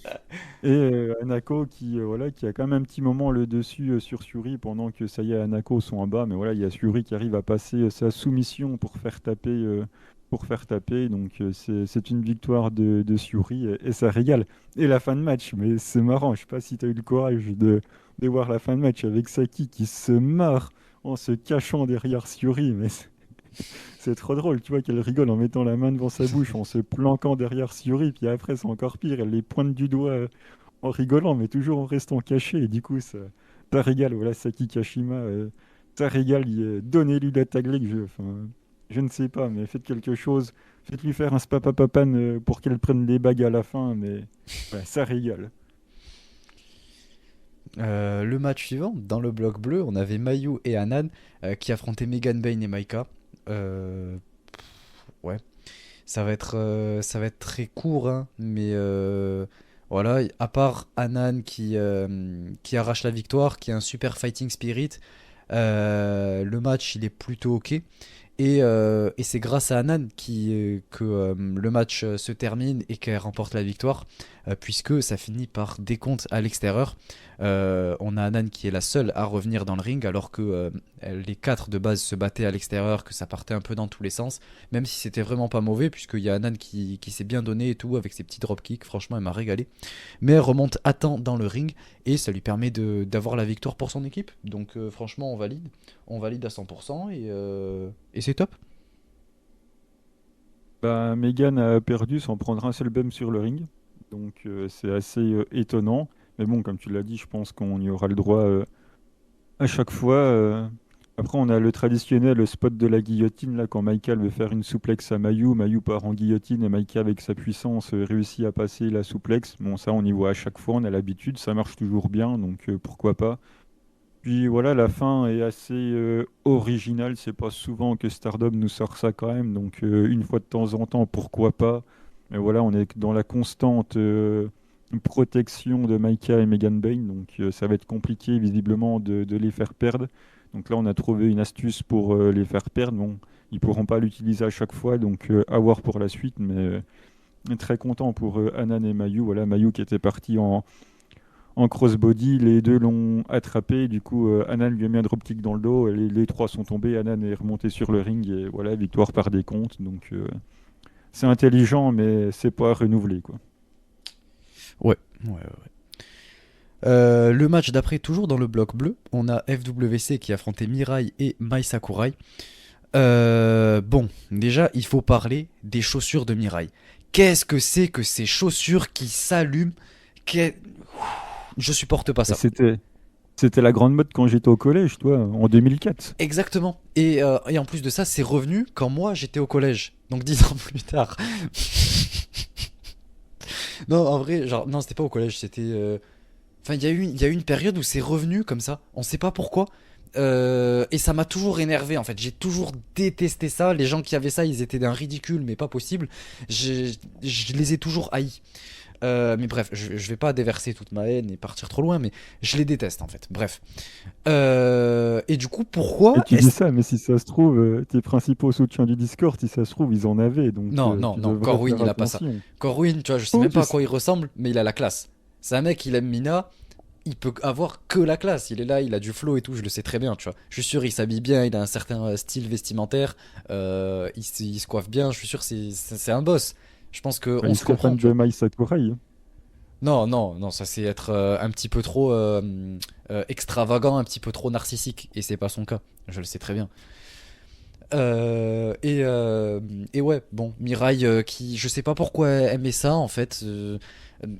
Et Anako voilà, qui a quand même un petit moment le dessus sur Syuri pendant que ça y est, Anako sont en bas. Mais voilà, il y a Syuri qui arrive à passer sa soumission pour faire taper. Donc c'est une victoire de Syuri et ça régale. Et la fin de match, mais c'est marrant, je sais pas si tu as eu le courage de voir la fin de match avec Saki qui se marre en se cachant derrière Syuri. Mais c'est trop drôle, tu vois qu'elle rigole en mettant la main devant sa bouche, en se planquant derrière Syuri. Puis après, c'est encore pire, elle les pointe du doigt en rigolant, mais toujours en restant caché. Et du coup, ça régale. Voilà, Saki Kashima, ça régale. Donnez-lui la tag league. Enfin, je ne sais pas, mais faites quelque chose. Faites-lui faire un spapapapan pour qu'elle prenne les bagues à la fin. Mais ouais, ça régale. Le match suivant, dans le bloc bleu, on avait Mayu et Anan qui affrontaient Megan Bane et Maika. Ouais, ça va être très court, hein, mais voilà, à part Anan qui arrache la victoire, qui a un super fighting spirit, le match il est plutôt ok. Et c'est grâce à Anan que le match se termine et qu'elle remporte la victoire. puisque ça finit par décompte à l'extérieur. On a Anan qui est la seule à revenir dans le ring, alors que les 4 de base se battaient à l'extérieur, que ça partait un peu dans tous les sens, même si c'était vraiment pas mauvais, puisqu'il y a Anan qui s'est bien donné et tout, avec ses petits dropkicks, franchement elle m'a régalé. Mais elle remonte à temps dans le ring, et ça lui permet d'avoir la victoire pour son équipe. Donc franchement on valide à 100%, et c'est top. Bah, Megan a perdu sans prendre un seul bump sur le ring. Donc c'est assez étonnant. Mais bon, comme tu l'as dit, je pense qu'on y aura le droit à chaque fois. Après, on a le traditionnel spot de la guillotine, là, quand Michael veut faire une souplex à Mayu. Mayu part en guillotine et Michael, avec sa puissance, réussit à passer la souplex. Bon, ça, on y voit à chaque fois, on a l'habitude, ça marche toujours bien, donc pourquoi pas. Puis voilà, la fin est assez originale. C'est pas souvent que Stardom nous sort ça quand même. Donc une fois de temps en temps, pourquoi pas. Mais voilà, on est dans la constante protection de Maika et Megan Bayne. Donc ça va être compliqué visiblement de les faire perdre. Donc là, on a trouvé une astuce pour les faire perdre. Bon, ils pourront pas l'utiliser à chaque fois. Donc à voir pour la suite. Mais très content pour Anan et Mayu. Voilà, Mayu qui était parti en crossbody, les deux l'ont attrapé. Du coup, Anan lui a mis un dropkick dans le dos. Et les trois sont tombés. Anan est remonté sur le ring et voilà, victoire par décompte. Donc, c'est intelligent, mais c'est pas renouvelé, quoi. Ouais, ouais, ouais. Le match d'après, toujours dans le bloc bleu, on a FWC qui affrontait Mirai et Mai Sakurai. Bon, déjà, il faut parler des chaussures de Mirai. Qu'est-ce que c'est que ces chaussures qui s'allument? Qu'est- Je supporte pas Et ça. c'était la grande mode quand j'étais au collège, toi, en 2004. Exactement. Et en plus de ça, c'est revenu quand moi j'étais au collège. Donc 10 ans plus tard. Non, en vrai, genre, non, c'était pas au collège, c'était. Enfin, il y a eu une période où c'est revenu comme ça. On sait pas pourquoi. Et ça m'a toujours énervé en fait. J'ai toujours détesté ça. Les gens qui avaient ça, ils étaient d'un ridicule, mais pas possible. Je les ai toujours haïs. Mais bref, je vais pas déverser toute ma haine et partir trop loin, mais je les déteste en fait. Bref. Et du coup, Et pourquoi tu dis ça, mais si ça se trouve, tes principaux soutiens du Discord, si ça se trouve, ils en avaient. Donc, Non, non, tu non, devrais Corwin, faire il a pas ça. attention. Corwin, tu vois, je sais Oh, même pas à quoi il ressemble, mais il a la classe. C'est un mec, il aime Mina, il peut avoir que la classe. Il est là, il a du flow et tout, je le sais très bien, tu vois. Je suis sûr, il s'habille bien, il a un certain style vestimentaire, il se coiffe bien, je suis sûr, c'est un boss. Je pense Bah, qu'on il se serait comprend, fan tu de vois. Mai Sakurai, hein. Non, non, non, ça c'est être un petit peu trop extravagant, un petit peu trop narcissique, et c'est pas son cas, je le sais très bien. Euh, et, euh, et ouais, bon, Mirai qui, je sais pas pourquoi elle aimait ça en fait,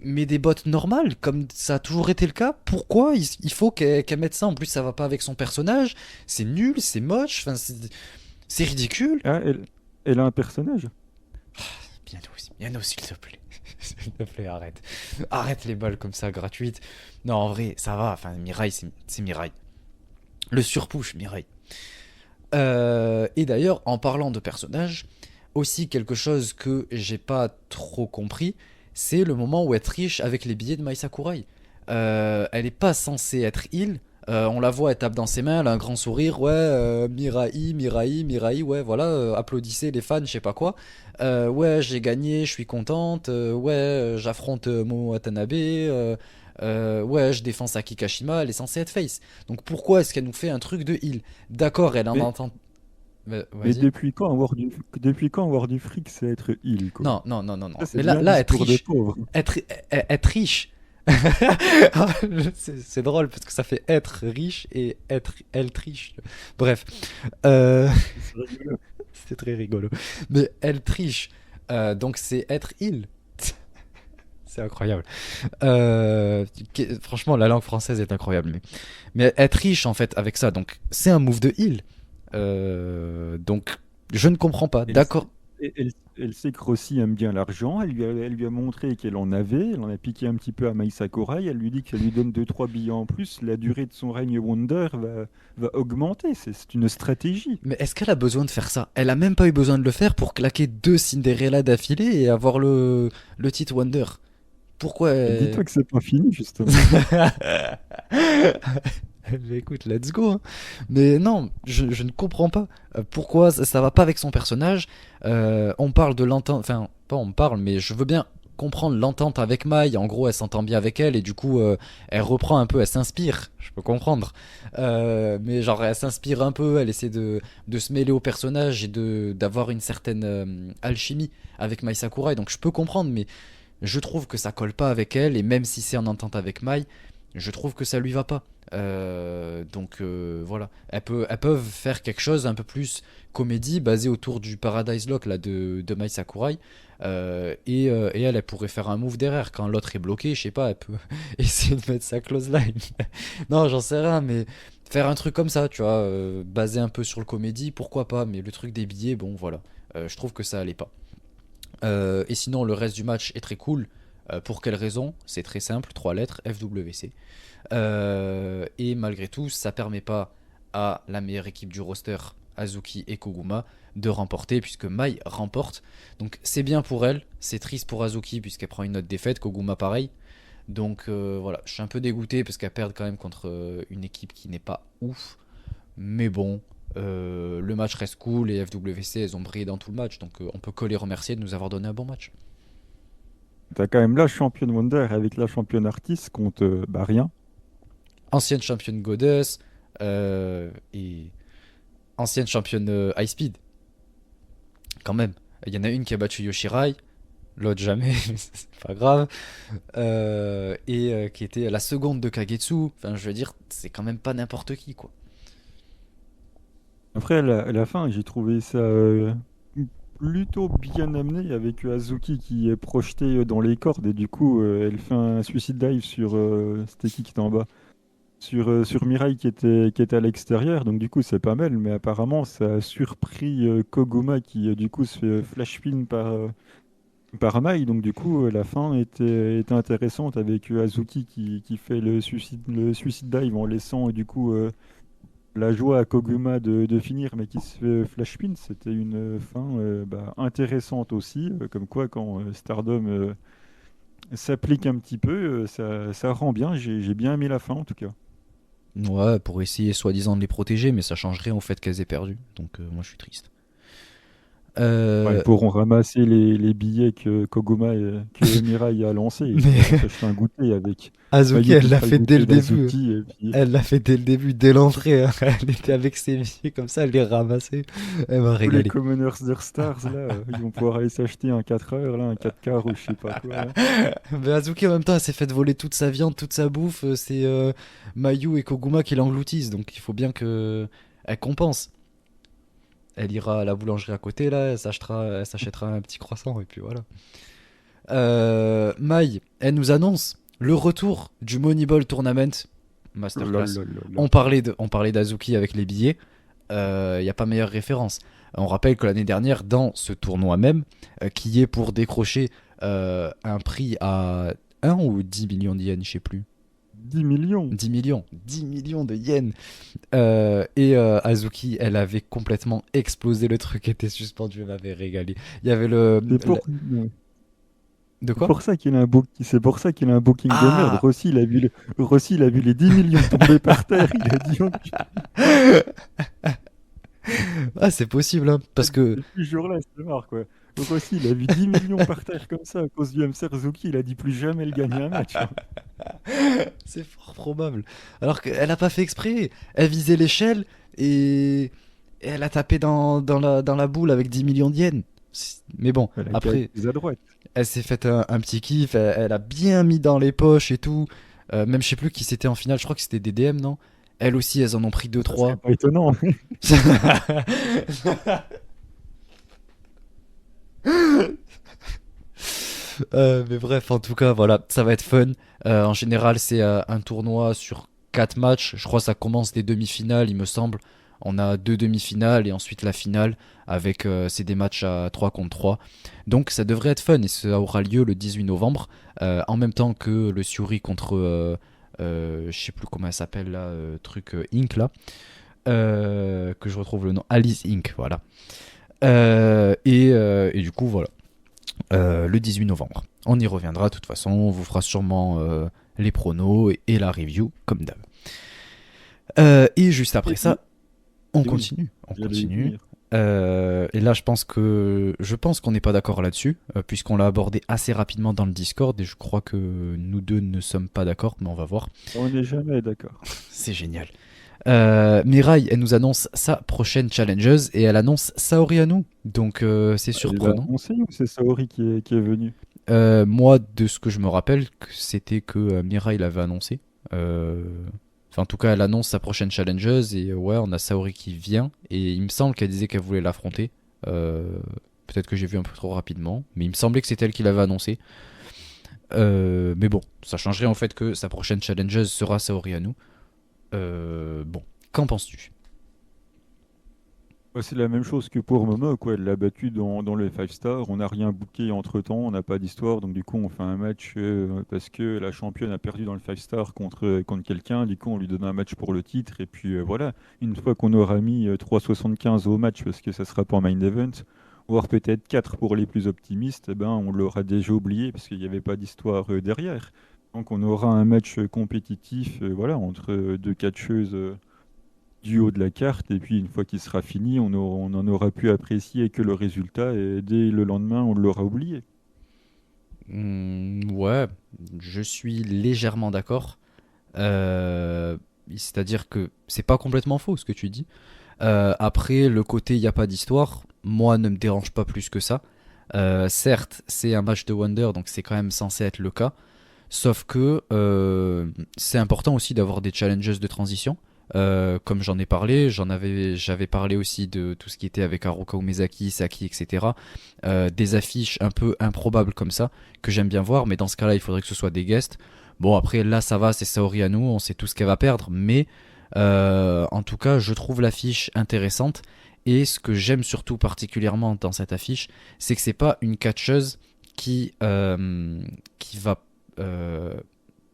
met des bottes normales, comme ça a toujours été le cas. Pourquoi il faut qu'elle mette ça? En plus, ça va pas avec son personnage, c'est nul, c'est moche, enfin, c'est ridicule. Ah, elle a un personnage. Bien s'il te plaît. S'il te plaît, arrête. Arrête les balles comme ça, gratuites. Non, en vrai, ça va, enfin, Mirai, c'est Mirai. Le surpush, Mirai. Et d'ailleurs, en parlant de personnages, aussi quelque chose que j'ai pas trop compris, c'est le moment où elle triche avec les billets de Mai Sakurai. Elle est pas censée être heal. On la voit, elle tape dans ses mains, elle a un grand sourire. Ouais, Mirai, Mirai, Mirai, ouais, voilà, applaudissez les fans, je sais pas quoi. Ouais, j'ai gagné, je suis contente. Ouais, j'affronte Momo Watanabe. Ouais, je défends Saki Kashima, elle est censée être face. Donc pourquoi est-ce qu'elle nous fait un truc de heal? D'accord, elle en Mais, entend. mais Vas-y. depuis quand avoir du fric, c'est être heal, quoi. Non, non, non, non, non. Ça, c'est Mais là, bien là, elle discours de triche. pauvre. Elle triche. C'est drôle parce que ça fait être riche et être elle triche. Bref, euh, C'est rigolo. c'est très rigolo. Mais elle triche. Donc c'est être il. C'est incroyable. Franchement, la langue française est incroyable. Mais elle triche en fait avec ça. Donc c'est un move de heal. Donc je ne comprends pas. Elle, D'accord. elle sait que Rossi aime bien l'argent. Elle lui a montré qu'elle en avait. Elle en a piqué un petit peu à Mai Sakurai. Elle lui dit que ça lui donne 2 3 billets en plus. La durée de son règne Wonder va augmenter. C'est une stratégie. Mais est-ce qu'elle a besoin de faire ça? Elle a même pas eu besoin de le faire pour claquer 2 Cinderella d'affilée et avoir le titre Wonder. Pourquoi Et dis-toi que c'est pas fini, justement. Mais écoute, let's go, hein. Mais non, je ne comprends pas pourquoi ça va pas avec son personnage. On parle de l'entente, enfin, pas on parle, mais je veux bien comprendre l'entente avec Mai. En gros, elle s'entend bien avec elle et du coup, elle reprend un peu, elle s'inspire. Je peux comprendre. Mais genre, elle s'inspire un peu, elle essaie de se mêler au personnage et d'avoir une certaine alchimie avec Mai Sakurai. Donc je peux comprendre, mais je trouve que ça colle pas avec elle. Et même si c'est en entente avec Mai, je trouve que ça lui va pas. Voilà, elles peuvent faire quelque chose un peu plus comédie basée autour du Paradise Lock là, de Mai Sakurai. Et elle pourrait faire un move derrière quand l'autre est bloqué, je sais pas, elle peut essayer de mettre sa close line. Non, j'en sais rien, mais faire un truc comme ça, tu vois, basé un peu sur le comédie, pourquoi pas, mais le truc des billets, bon voilà. Je trouve que ça allait pas. Et sinon, le reste du match est très cool. Pour quelle raison? C'est très simple, 3 lettres, FWC. Et malgré tout, ça permet pas à la meilleure équipe du roster, Azuki et Koguma, de remporter, puisque Mai remporte. Donc c'est bien pour elle, c'est triste pour Azuki, puisqu'elle prend une autre défaite, Koguma pareil. Donc voilà, je suis un peu dégoûté, parce qu'elle perd quand même contre une équipe qui n'est pas ouf. Mais bon, le match reste cool, et FWC, elles ont brillé dans tout le match, donc on peut que les remercier de nous avoir donné un bon match. T'as quand même la championne Wonder avec la championne Artis contre rien. Ancienne championne Goddess, et ancienne championne High Speed, quand même. Il y en a une qui a battu Yoshirai, l'autre jamais, c'est pas grave. Qui était la seconde de Kagetsu. Enfin, je veux dire, c'est quand même pas n'importe qui, quoi. Après, à la fin, j'ai trouvé ça plutôt bien amené avec Azuki qui est projetée dans les cordes et du coup, elle fait un suicide dive sur c'était qui était en bas? Sur Mirai qui était à l'extérieur, donc du coup c'est pas mal, mais apparemment ça a surpris Koguma qui du coup se fait flash pin par Mai, donc du coup la fin était intéressante avec Azuki qui fait le suicide dive en laissant du coup la joie à Koguma de finir, mais qui se fait flash pin. C'était une fin intéressante aussi, comme quoi quand Stardom s'applique un petit peu, ça rend bien, j'ai bien aimé la fin en tout cas. Ouais, pour essayer soi-disant de les protéger, mais ça change rien au fait qu'elles aient perdu. Donc moi je suis triste. Ouais, ils Euh, pourront ramasser les billets que Koguma et que Mirai a lancés. Ils pourront mais s'acheter un goûter avec Azuki, Mayu elle qui l'a fera le fait dès goûter le début. d'Azuki. Et puis... Elle l'a fait dès le début, dès l'entrée, hein. Elle était avec ses billets comme ça, elle les ramassait. Elle m'a tous les régalé. Commoners Their Stars, là, ils vont pouvoir aller s'acheter un 4 heures, là, un 4 quarts ou je sais pas quoi. Là. Mais Azuki en même temps, elle s'est fait voler toute sa viande, toute sa bouffe. C'est Mayu et Koguma qui l'engloutissent, donc il faut bien que elle compense. Elle ira à la boulangerie à côté là, elle s'achètera un petit croissant et puis voilà. Mai, elle nous annonce le retour du Moneyball Tournament Masterclass. Lolololol. On parlait d'Azuki avec les billets. Il n'y a pas meilleure référence. On rappelle que l'année dernière, dans ce tournoi même, qui est pour décrocher un prix à 1 ou 10 millions de yens, je sais plus. 10 millions. 10 millions de yens. Azuki, elle avait complètement explosé, le truc était suspendu, elle m'avait régalé. Il y avait C'est pour... De c'est quoi? pour ça qu'il a un c'est pour ça qu'il a un booking de merde. Ah. Rossi, il a vu les 10 millions tomber par terre. Il a dit, oh, Ah, c'est possible, hein, parce que depuis ce jour-là, c'est marre, quoi. Rossi, il a vu 10 millions par terre comme ça à cause du MC Suzuki. Il a dit plus jamais elle gagne un match, hein. c'est fort probable. Alors qu'elle a pas fait exprès. Elle visait l'échelle et elle a tapé dans la boule avec 10 millions de yens. Mais bon, Elle a qu'à être après, plus à droite. elle s'est fait un petit kiff. Elle a bien mis dans les poches et tout. Même je sais plus qui c'était en finale. Je crois que c'était des DM, non? Elles aussi, elles en ont pris deux Ça serait trois. pas étonnant. Mais bref, en tout cas, voilà, ça va être fun. En général, c'est un tournoi sur 4 matchs. Je crois que ça commence des demi-finales, il me semble. On a 2 demi-finales et ensuite la finale avec c'est des matchs à 3 contre 3. Donc ça devrait être fun et ça aura lieu le 18 novembre en même temps que le Suri contre je sais plus comment elle s'appelle là, truc Inc là. Que je retrouve le nom, Alice Inc, voilà. Et du coup voilà. Le 18 novembre. On y reviendra de toute façon, on vous fera sûrement les pronos et la review, comme d'hab. Et juste après Et ça, on oui, continue. On j'allais y continue. venir. Et là, je pense qu'on n'est pas d'accord là-dessus, puisqu'on l'a abordé assez rapidement dans le Discord, et je crois que nous deux ne sommes pas d'accord, mais on va voir. On n'est jamais d'accord. C'est génial. Mirai, elle nous annonce sa prochaine challengeuse, et elle annonce Saori Anou, donc c'est Il l'a surprenant. annoncé ou c'est Saori qui est venu? Moi, de ce que je me rappelle, c'était que Mirai l'avait annoncé. Euh, Enfin, en tout cas, elle annonce sa prochaine challengeuse et ouais, on a Saori qui vient et il me semble qu'elle disait qu'elle voulait l'affronter. Euh, Peut-être que j'ai vu un peu trop rapidement, mais il me semblait que c'était elle qui l'avait annoncé. Mais bon, ça changerait en fait que sa prochaine challengeuse sera Saori Anou. Bon, qu'en penses-tu? Ouais, c'est la même chose que pour Momo, quoi. Elle l'a battu dans le 5 star. On n'a rien booké entre-temps, on n'a pas d'histoire. Donc, du coup, on fait un match parce que la championne a perdu dans le 5 star contre quelqu'un. Du coup, on lui donne un match pour le titre. Et puis, voilà. Une fois qu'on aura mis 3,75 au match, parce que ça sera pour main event, voire peut-être 4 pour les plus optimistes, eh ben, on l'aura déjà oublié parce qu'il n'y avait pas d'histoire derrière. Donc, on aura un match compétitif voilà, entre deux catcheuses. Du haut de la carte, et puis une fois qu'il sera fini, on en aura pu apprécier que le résultat, et dès le lendemain, on l'aura oublié. Ouais, je suis légèrement d'accord. C'est-à-dire que c'est pas complètement faux ce que tu dis. Après, le côté il n'y a pas d'histoire, moi ne me dérange pas plus que ça. Certes, c'est un match de Wonder, donc c'est quand même censé être le cas. Sauf que c'est important aussi d'avoir des challenges de transition. Comme j'en ai parlé, j'avais parlé aussi de tout ce qui était avec Haruka Umezaki, Saki, etc. Des affiches un peu improbables comme ça, que j'aime bien voir, mais dans ce cas-là, il faudrait que ce soit des guests. Bon, après, là, ça va, c'est Saori Anou, on sait tout ce qu'elle va perdre, mais en tout cas, je trouve l'affiche intéressante. Et ce que j'aime surtout particulièrement dans cette affiche, c'est que c'est pas une catcheuse qui va euh,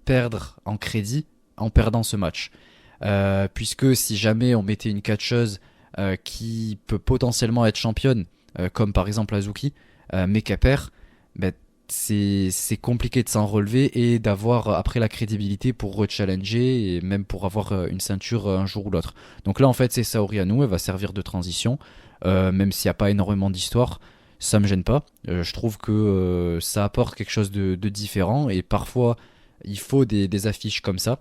perdre en crédit en perdant ce match. Puisque si jamais on mettait une catcheuse qui peut potentiellement être championne, comme par exemple Azuki, mais qu'elle perd, ben, c'est compliqué de s'en relever et d'avoir après la crédibilité pour rechallenger et même pour avoir une ceinture un jour ou l'autre. Donc là en fait c'est Saori Anou, elle va servir de transition, même s'il n'y a pas énormément d'histoire, ça me gêne pas. Je trouve que ça apporte quelque chose de différent et parfois il faut des affiches comme ça,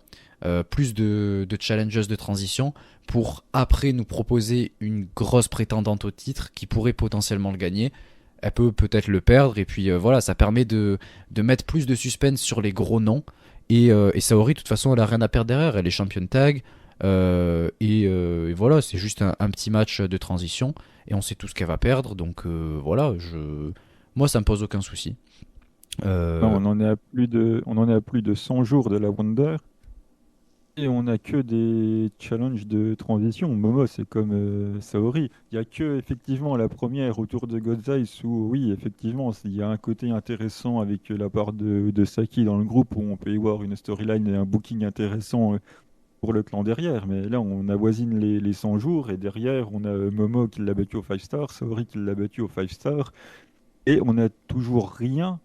plus de challengers de transition pour après nous proposer une grosse prétendante au titre qui pourrait potentiellement le gagner. Elle peut peut-être le perdre et puis voilà, ça permet de mettre plus de suspense sur les gros noms. Et Saori, de toute façon, elle a rien à perdre derrière. Elle est championne tag. Et voilà, c'est juste un petit match de transition. Et on sait tout ce qu'elle va perdre. Donc voilà, moi, ça me pose aucun souci. Là, Euh, on en est à plus de 100 jours de la Wonder, et on n'a que des challenges de transition. Momo, c'est comme Saori. Il n'y a que, effectivement, la première autour de God's Eyes où, oui, effectivement, il y a un côté intéressant avec la part de Saki dans le groupe où on peut y voir une storyline et un booking intéressant pour le clan derrière. Mais là, on avoisine les 100 jours, et derrière, on a Momo qui l'a battu au 5 star, Saori qui l'a battu au 5 star, et on n'a toujours rien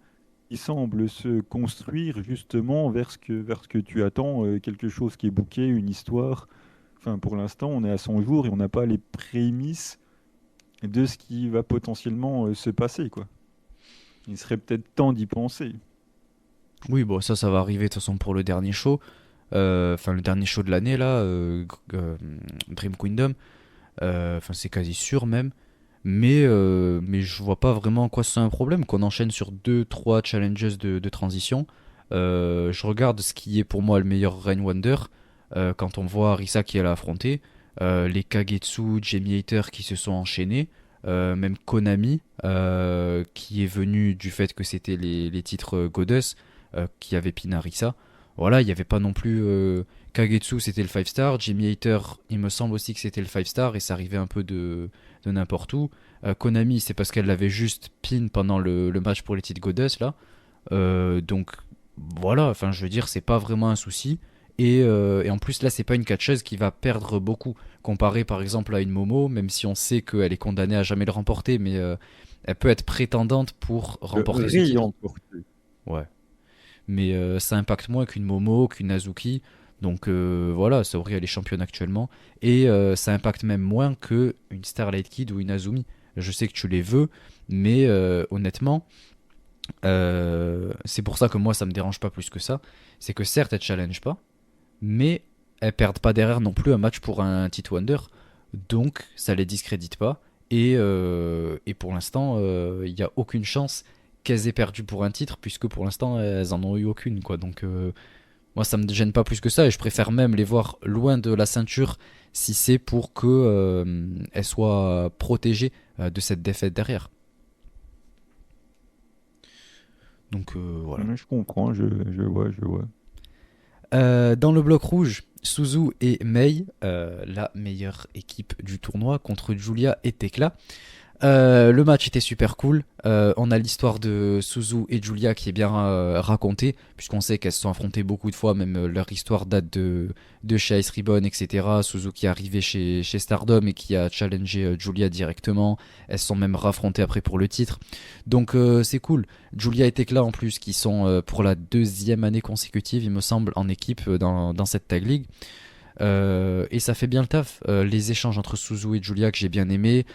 qui semble se construire justement vers ce que tu attends, quelque chose qui est booké, une histoire. Enfin, pour l'instant, on est à 100 jours et on n'a pas les prémices de ce qui va potentiellement se passer, quoi. Il serait peut-être temps d'y penser. oui, bon, ça va arriver de toute façon pour le dernier show. Enfin, le dernier show de l'année, là, Dream Kingdom. Enfin, c'est quasi sûr même. Mais je vois pas vraiment en quoi c'est un problème qu'on enchaîne sur deux trois challenges de transition. Je regarde ce qui est pour moi le meilleur Rain Wonder. Quand on voit Arisa qui elle a affronté, les Kagetsu, Jamie Hater qui se sont enchaînés, même Konami qui est venu du fait que c'était les titres Goddess qui avait pin Arisa. Voilà, il n'y avait pas non plus Kagetsu, c'était le 5 star. Jamie Hater, il me semble aussi que c'était le 5 star et ça arrivait un peu de n'importe où. Konami, c'est parce qu'elle l'avait juste pin pendant le match pour les titres Goddess là. Donc voilà, enfin je veux dire, c'est pas vraiment un souci. Et en plus là, c'est pas une catcheuse qui va perdre beaucoup comparé par exemple à une Momo, même si on sait qu'elle est condamnée à jamais le remporter, mais elle peut être prétendante pour remporter ce titre. Réemporté. Ouais. Mais ça impacte moins qu'une Momo, qu'une Azuki. Donc voilà, Saori elle est championne actuellement et ça impacte même moins que une Starlight Kid ou une Azumi. Je sais que tu les veux, mais honnêtement, c'est pour ça que moi ça me dérange pas plus que ça. C'est que certes elles challenge pas, mais elles perdent pas derrière non plus un match pour un titre Wonder, donc ça les discrédite pas. Et pour l'instant, il n'y a aucune chance qu'elles aient perdu pour un titre, puisque pour l'instant elles en ont eu aucune, quoi. Donc moi ça me gêne pas plus que ça, et je préfère même les voir loin de la ceinture si c'est pour que elles soient protégées de cette défaite derrière. Donc voilà. Je comprends, je vois. Dans le bloc rouge, Suzu et Mei, la meilleure équipe du tournoi contre Julia et Tekla. Le match était super cool. On a l'histoire de Suzu et Julia qui est bien racontée, puisqu'on sait qu'elles se sont affrontées beaucoup de fois, même leur histoire date de chez Ice Ribbon, etc. Suzu qui est arrivé chez Stardom et qui a challengé Julia directement. Elles se sont même raffrontées après pour le titre. Donc c'est cool. Julia et Tekla en plus, qui sont pour la deuxième année consécutive, il me semble, en équipe dans cette Tag League. Et ça fait bien le taf. Les échanges entre Suzu et Julia que j'ai bien aimé.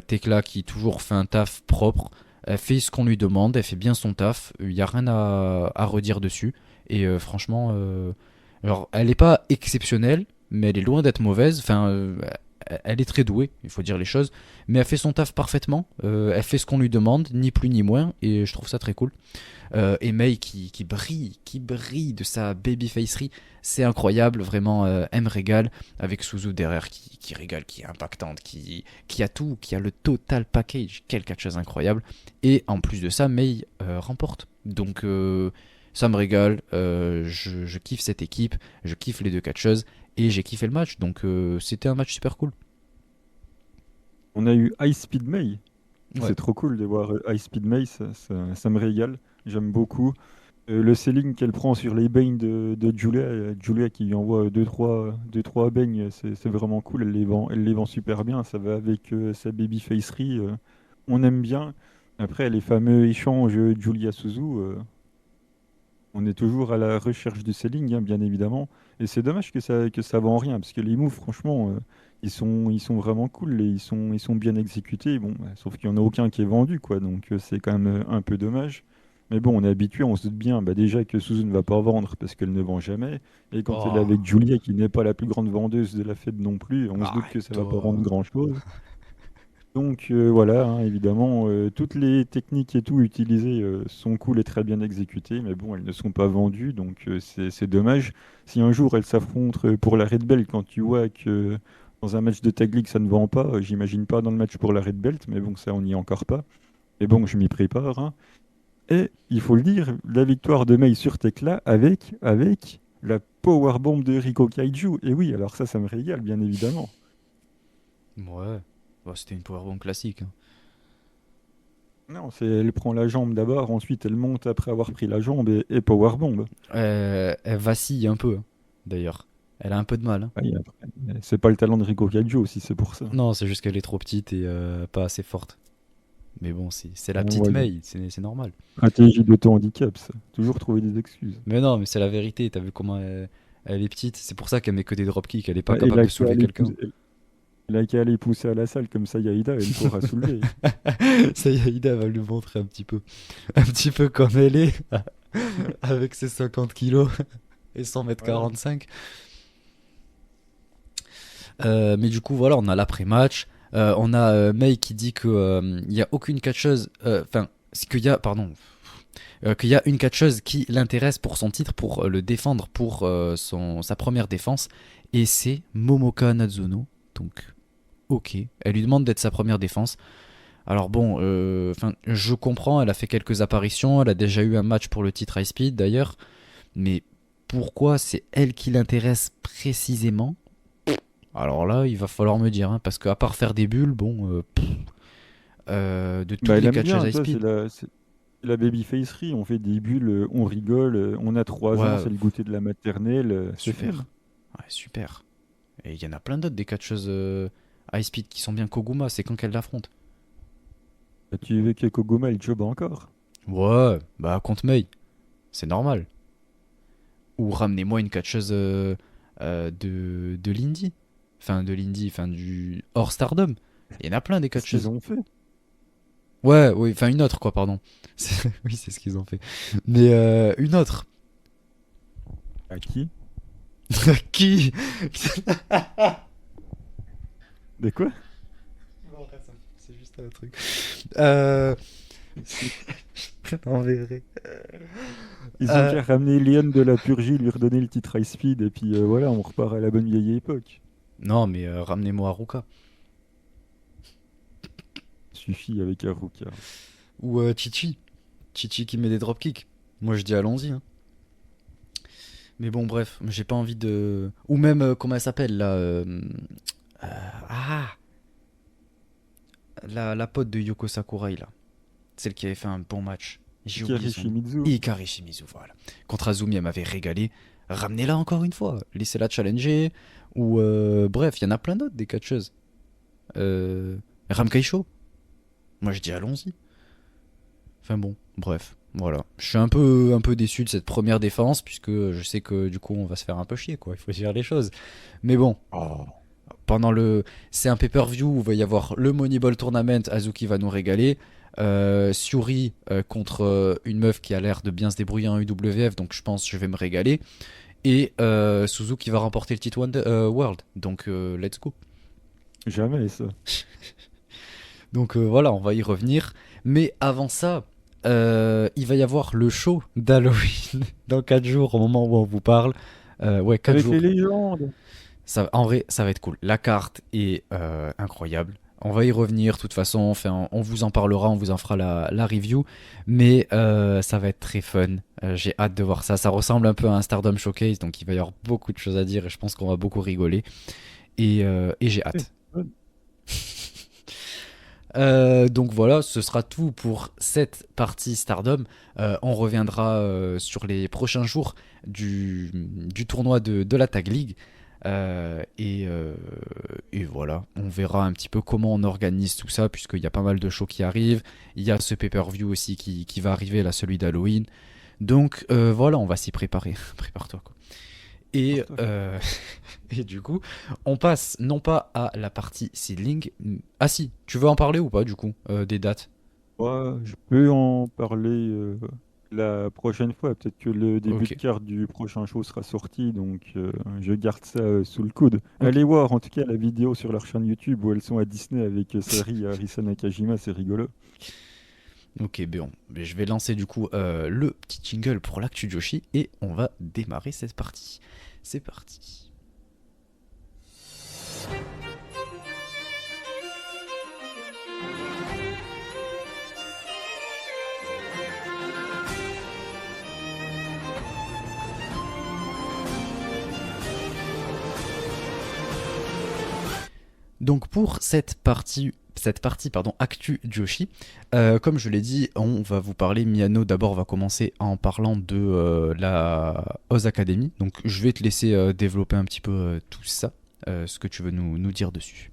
Tekla qui toujours fait un taf propre. Elle fait ce qu'on lui demande, elle fait bien son taf. Il n'y a rien à redire dessus. Et franchement, alors, elle n'est pas exceptionnelle, mais elle est loin d'être mauvaise. Enfin, elle est très douée, il faut dire les choses. Mais elle fait son taf parfaitement. Elle fait ce qu'on lui demande, ni plus ni moins. Et je trouve ça très cool. Et Mei qui brille de sa babyfacerie, c'est incroyable, vraiment, elle me régale, avec Suzu derrière qui régale, qui est impactante, qui a tout, qui a le total package, quelle catcheuse incroyable, et en plus de ça, Mei remporte, donc ça me régale, je kiffe cette équipe, je kiffe les deux catcheuses, et j'ai kiffé le match, donc c'était un match super cool. On a eu High Speed May. Ouais. C'est trop cool de voir High Speed May, ça me régale. J'aime beaucoup. Le selling qu'elle prend sur les beignes de Julia, Julia qui lui envoie deux, trois beignes, c'est vraiment cool. Elle les vend super bien. Ça va avec sa babyfacerie. On aime bien. Après, les fameux échanges Julia-Suzu, on est toujours à la recherche du selling, hein, bien évidemment. Et c'est dommage que ça vend rien, parce que les moves, franchement, ils sont vraiment cool et ils sont bien exécutés. Bon, sauf qu'il n'y en a aucun qui est vendu, quoi. Donc c'est quand même un peu dommage. Mais bon, on est habitué, on se doute bien bah, déjà que Suzu ne va pas vendre parce qu'elle ne vend jamais. Et quand elle est Oh, avec Julia, qui n'est pas la plus grande vendeuse de la fête non plus, on se doute que ça va pas vendre arrête-toi. grand-chose. Donc voilà, hein, évidemment, toutes les techniques et tout utilisées sont cool et très bien exécutées, mais bon, elles ne sont pas vendues, donc c'est dommage. Si un jour elles s'affrontent pour la Red Belt, quand tu vois que dans un match de Tag League ça ne vend pas, j'imagine pas dans le match pour la Red Belt, mais bon, ça on n'y est encore pas. Mais bon, je m'y prépare, hein. Et il faut le dire, la victoire de Mei sur Tekla avec la powerbomb de Rico Kaiju. Et oui, alors ça me régale, bien évidemment. Ouais, bah, c'était une powerbomb classique, hein. Non, elle prend la jambe d'abord, ensuite elle monte après avoir pris la jambe et powerbomb. Elle vacille un peu, d'ailleurs. Elle a un peu de mal, hein. Ah, après, c'est pas le talent de Rico Kaiju aussi, c'est pour ça. Non, c'est juste qu'elle est trop petite et pas assez forte. Mais bon, c'est la Bon, petite voilà. Mei, c'est normal. Stratégie d'auto-handicap, ça. Toujours trouver des excuses. Mais non, mais c'est la vérité, t'as vu comment elle est petite. C'est pour ça qu'elle met que des dropkicks, elle est pas Ouais, capable de soulever quelqu'un. elle a qu'à aller pousser à la salle comme ça, Yaïda, elle pourra soulever. Ça y est, Ida va lui montrer un petit peu. Un petit peu comme elle est, avec ses 50 kilos et 100 mètres Voilà. 45. Mais du coup, voilà, on a l'après-match. On a Mei qui dit que il y a aucune catcheuse. Enfin, qu'il y a, pardon, qu'il y a une catcheuse qui l'intéresse pour son titre, pour le défendre pour sa première défense. Et c'est Momoka Natsuno. Donc, ok. Elle lui demande d'être sa première défense. Alors bon, je comprends, elle a fait quelques apparitions, elle a déjà eu un match pour le titre High Speed d'ailleurs, mais pourquoi c'est elle qui l'intéresse précisément? Alors là, il va falloir me dire, hein, parce qu'à part faire des bulles, bon, de Bah, toutes elle les aime catcheuses bien, High ça, Speed, c'est la babyfacerie. On fait des bulles, on rigole, on a 3 ans, ouais, c'est le goûter de la maternelle, c'est fun. super, ouais, super. Et il y en a plein d'autres des catcheuses High Speed qui sont bien Koguma, c'est quand qu'elle l'affronte. Bah, tu veux que Koguma il job encore? Ouais, bah contre Mei, c'est normal. Ou ramenez-moi une catcheuse. de l'indie. Enfin, de l'indie, enfin du hors Stardom. Il y en a plein des C'est ce qu'ils catcheuses. ont fait. Ouais, oui, enfin une autre quoi, pardon. Oui, c'est ce qu'ils ont fait. Mais une autre. À qui? Qui? De quoi? Non, c'est juste un truc. Euh... En vrai. Ils ont Euh, qu'à ramener Léon de la Purgie, lui redonner le titre High Speed, et puis voilà, on repart à la bonne vieille époque. Non, mais ramenez-moi Haruka. Suffit avec Haruka. Ou Chichi. Chichi qui met des dropkicks. Moi je dis allons-y, hein. Mais bon, bref, j'ai pas envie de. Ou même, comment elle s'appelle là Ah la pote de Yoko Sakurai là. Celle qui avait fait un bon match. J'ai oublié Hikari son nom. Shimizu. Hikari Shimizu, voilà. Contre Azumi, elle m'avait régalé. Ramenez-la encore une fois. Laissez-la challenger. Ou bref, il y en a plein d'autres des catcheuses. Ramkaisho. Moi je dis allons-y. Enfin bon, bref, voilà. Je suis un peu déçu de cette première défense, puisque je sais que du coup on va se faire un peu chier, quoi. Il faut dire les choses. Mais bon, Oh. pendant le. C'est un pay-per-view où il va y avoir le Moneyball Tournament, Azuki va nous régaler. Syuri contre une meuf qui a l'air de bien se débrouiller en UWF, donc je pense que je vais me régaler. Et Suzuki va remporter le titre World, donc let's go. Jamais ça. Donc voilà, on va y revenir. Mais avant ça, il va y avoir le show d'Halloween dans 4 jours, au moment où on vous parle. Ouais, 4 Avec les jours. légendes. Ça, en vrai, ça va être cool. La carte est incroyable. On va y revenir, de toute façon. Enfin, on vous en parlera, on vous en fera la review. Mais ça va être très fun. J'ai hâte de voir ça. Ça ressemble un peu à un Stardom Showcase, donc il va y avoir beaucoup de choses à dire et je pense qu'on va beaucoup rigoler. Et j'ai Eh, hâte. ouais. Donc voilà, ce sera tout pour cette partie Stardom. On reviendra sur les prochains jours du tournoi de la Tag League. Et voilà, on verra un petit peu comment on organise tout ça, puisqu'il y a pas mal de shows qui arrivent. Il y a ce pay-per-view aussi qui va arriver, là, celui d'Halloween. Donc voilà, on va s'y préparer. Prépare-toi, quoi. Et, Prépare-toi. et du coup, on passe non pas à la partie seedling. Ah si, tu veux en parler ou pas du coup des dates? Ouais, je peux en parler la prochaine fois. Peut-être que le début Ok, de carte du prochain show sera sorti, donc je garde ça sous le coude. ok. Allez voir en tout cas la vidéo sur leur chaîne YouTube où elles sont à Disney avec Sari et Arisa Nakajima, c'est rigolo. Ok, bon, mais je vais lancer du coup le petit jingle pour l'actu Joshi et on va démarrer cette partie. C'est parti. Donc pour cette partie pardon, Actu Joshi, comme je l'ai dit, on va vous parler Miano. D'abord, on va commencer en parlant de la Oz Academy. Donc je vais te laisser développer un petit peu tout ça, ce que tu veux nous dire dessus.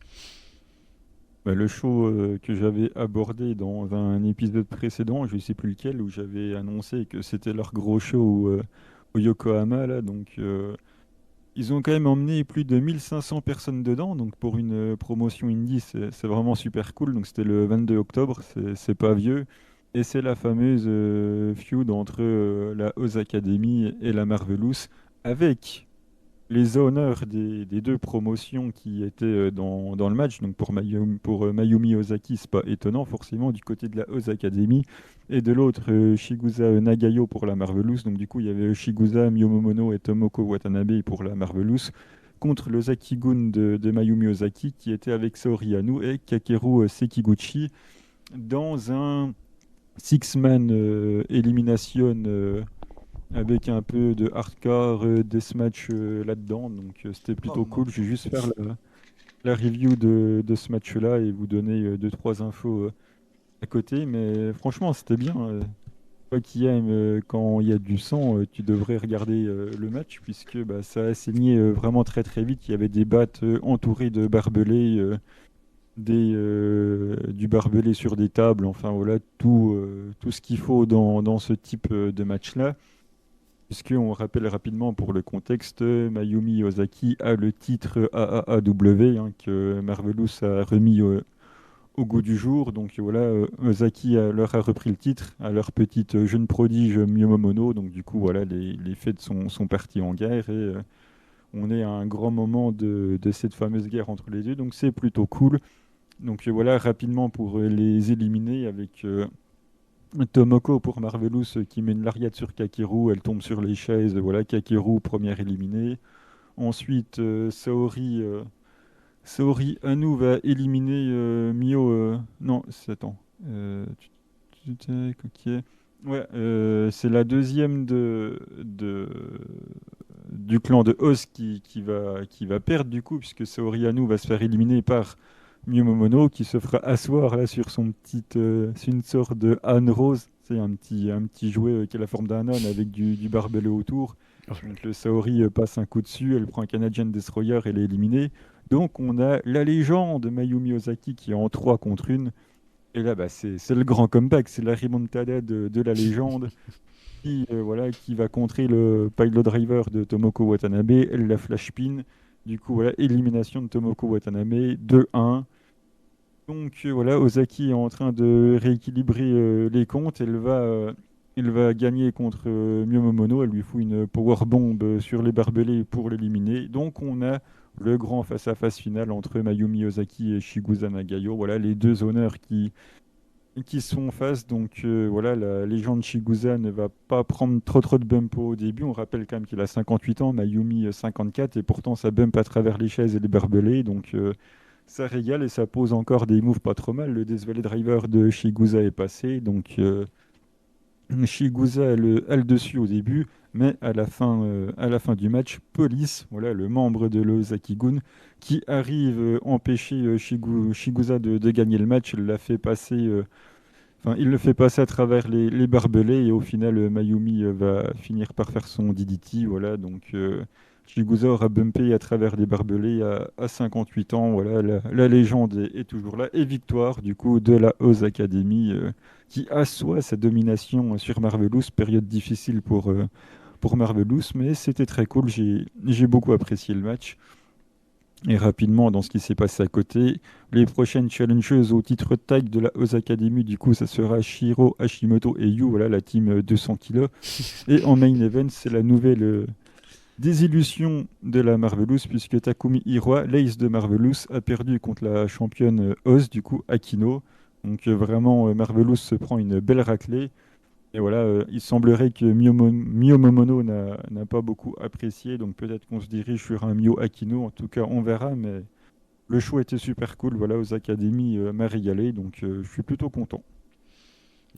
Bah, le show que j'avais abordé dans un épisode précédent, je ne sais plus lequel, où j'avais annoncé que c'était leur gros show au Yokohama, là, donc ils ont quand même emmené plus de 1500 personnes dedans, donc pour une promotion indie, c'est vraiment super cool. Donc c'était le 22 octobre, c'est pas vieux. Et c'est la fameuse feud entre la Oz Academy et la Marvelous, avec les honneurs des deux promotions qui étaient dans le match. Donc pour Mayumi Ozaki, c'est pas étonnant forcément du côté de la Oz Academy. Et de l'autre, Shigusa Nagayo pour la Marvelous. Donc du coup, il y avait Shigusa, Miyomomono et Tomoko Watanabe pour la Marvelous. Contre le Zaki-gun de Mayumi Ozaki, qui était avec Saori Anou et Kakeru Sekiguchi dans un six-man élimination avec un peu de hardcore deathmatch là-dedans. Donc c'était Oh plutôt non. cool. Je vais juste faire la review de ce match-là et vous donner deux, trois infos à côté. Mais franchement, c'était bien. Toi qui aimes quand il y a du sang, tu devrais regarder le match puisque bah, ça a saigné vraiment très très vite. Il y avait des battes entourées de barbelés, du barbelé sur des tables. Enfin voilà, tout ce qu'il faut dans ce type de match-là. Puisqu'on rappelle rapidement pour le contexte, Mayumi Ozaki a le titre AAAW que Marvelous a remis au goût du jour. Donc voilà, Ozaki leur a repris le titre à leur petite jeune prodige Miyomomono. Donc du coup, voilà, les faits sont partis en guerre et on est à un grand moment de cette fameuse guerre entre les deux. Donc c'est plutôt cool. Donc voilà, rapidement pour les éliminer avec Tomoko pour Marvelous qui met une lariat sur Kakeru, elle tombe sur les chaises, voilà, Kakeru première éliminée. Ensuite, Saori Anu va éliminer Mio. Non, attends. Ok. Ouais, c'est la deuxième du clan de Oz qui va perdre du coup, puisque Saori Anu va se faire éliminer par Mio Momono, qui se fera asseoir là sur son petit. C'est une sorte de âne rose. C'est un petit jouet qui a la forme d'un âne avec du barbelé autour. Donc le Saori passe un coup dessus, elle prend un Canadian Destroyer, elle est éliminée. Donc on a la légende Mayumi Ozaki qui est en 3 contre 1. Et là, bah, c'est le grand comeback, c'est la remontada de la légende qui va contrer le pile driver de Tomoko Watanabe. Elle la flash pin. Du coup, voilà, élimination de Tomoko Watanabe, 2-1. Donc voilà, Ozaki est en train de rééquilibrer les comptes. Elle va gagner contre Miyomomono. Elle lui fout une powerbomb sur les barbelés pour l'éliminer. Donc on a le grand face-à-face final entre Mayumi Ozaki et Shigusa Nagayo. Voilà les deux honneurs qui sont en face. Donc voilà, la légende Shigusa ne va pas prendre trop de bump au début. On rappelle quand même qu'il a 58 ans, Mayumi 54, et pourtant ça bump à travers les chaises et les barbelés. Donc ça régale et ça pose encore des moves pas trop mal. Le Death Valley Driver de Shigusa est passé. Donc Shigusa a le dessus au début. Mais à la fin du match, Police, voilà, le membre de l'Ozaki-gun, qui arrive empêcher Shigusa de gagner le match, l'a fait passer Enfin, il le fait passer à travers les barbelés et au final, Mayumi va finir par faire son DDT. Voilà, donc Chigusa aura bumpé à travers les barbelés à 58 ans. Voilà, la légende est toujours là. Et victoire du coup de la Oz Academy qui assoit sa domination sur Marvelous. Période difficile pour Marvelous, mais c'était très cool. J'ai beaucoup apprécié le match. Et rapidement, dans ce qui s'est passé à côté, les prochaines challengeuses au titre tag de la Oz Academy, du coup, ça sera Shiro, Hashimoto et Yu, voilà, la team 200 kilos. Et en main event, c'est la nouvelle désillusion de la Marvelous, puisque Takumi Iroha, l'ace de Marvelous, a perdu contre la championne Oz, du coup, Akino. Donc vraiment, Marvelous se prend une belle raclée. Et voilà, il semblerait que Mio Momono n'a pas beaucoup apprécié, donc peut-être qu'on se dirige sur un Mio Akino, en tout cas on verra, mais le show était super cool, voilà, aux académies m'a régalé, donc je suis plutôt content.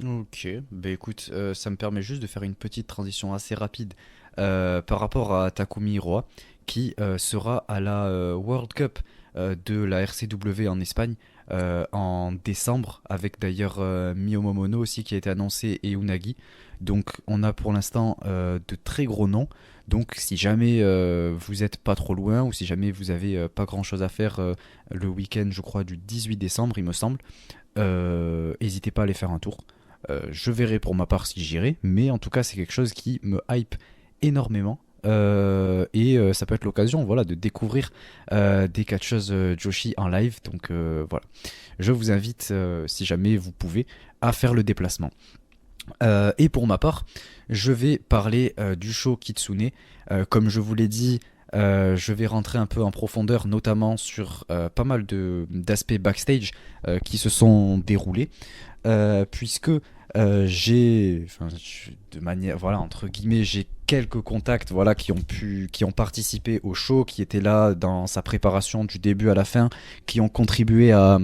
Ok, bah écoute, ça me permet juste de faire une petite transition assez rapide par rapport à Takumi Iroha qui sera à la World Cup de la RCW en Espagne en décembre avec d'ailleurs Mio Momono aussi qui a été annoncé et Unagi. Donc on a pour l'instant de très gros noms. Donc si jamais vous êtes pas trop loin ou si jamais vous avez pas grand chose à faire le week-end je crois du 18 décembre il me semble, n'hésitez pas à aller faire un tour. Je verrai pour ma part si j'irai, mais en tout cas c'est quelque chose qui me hype énormément. Et ça peut être l'occasion voilà, de découvrir des catcheuses Joshi en live. Donc voilà, je vous invite, si jamais vous pouvez, à faire le déplacement. Et pour ma part, je vais parler du show Kitsune. Comme je vous l'ai dit, je vais rentrer un peu en profondeur, notamment sur pas mal d'aspects backstage qui se sont déroulés. Puisque de manière, voilà, entre guillemets, j'ai quelques contacts, voilà, qui ont participé au show, qui étaient là dans sa préparation du début à la fin, qui ont contribué à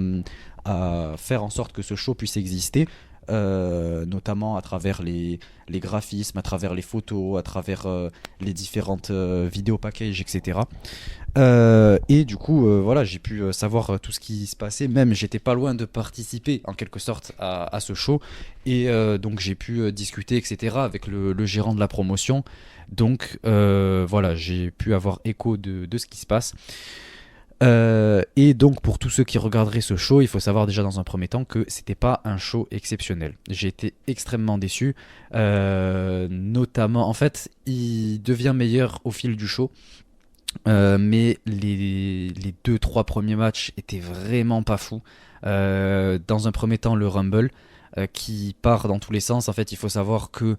faire en sorte que ce show puisse exister. Notamment à travers les graphismes, à travers les photos, à travers les différentes vidéos packages, etc. Et du coup, voilà, j'ai pu savoir tout ce qui se passait. Même, j'étais pas loin de participer en quelque sorte à ce show. Et donc, j'ai pu discuter, etc. avec le gérant de la promotion. Donc, voilà, j'ai pu avoir écho de ce qui se passe. Et donc pour tous ceux qui regarderaient ce show, il faut savoir déjà dans un premier temps que c'était pas un show exceptionnel. J'ai été extrêmement déçu, notamment en fait il devient meilleur au fil du show, mais les 2-3 premiers matchs étaient vraiment pas fous. Dans un premier temps le Rumble qui part dans tous les sens. En fait il faut savoir que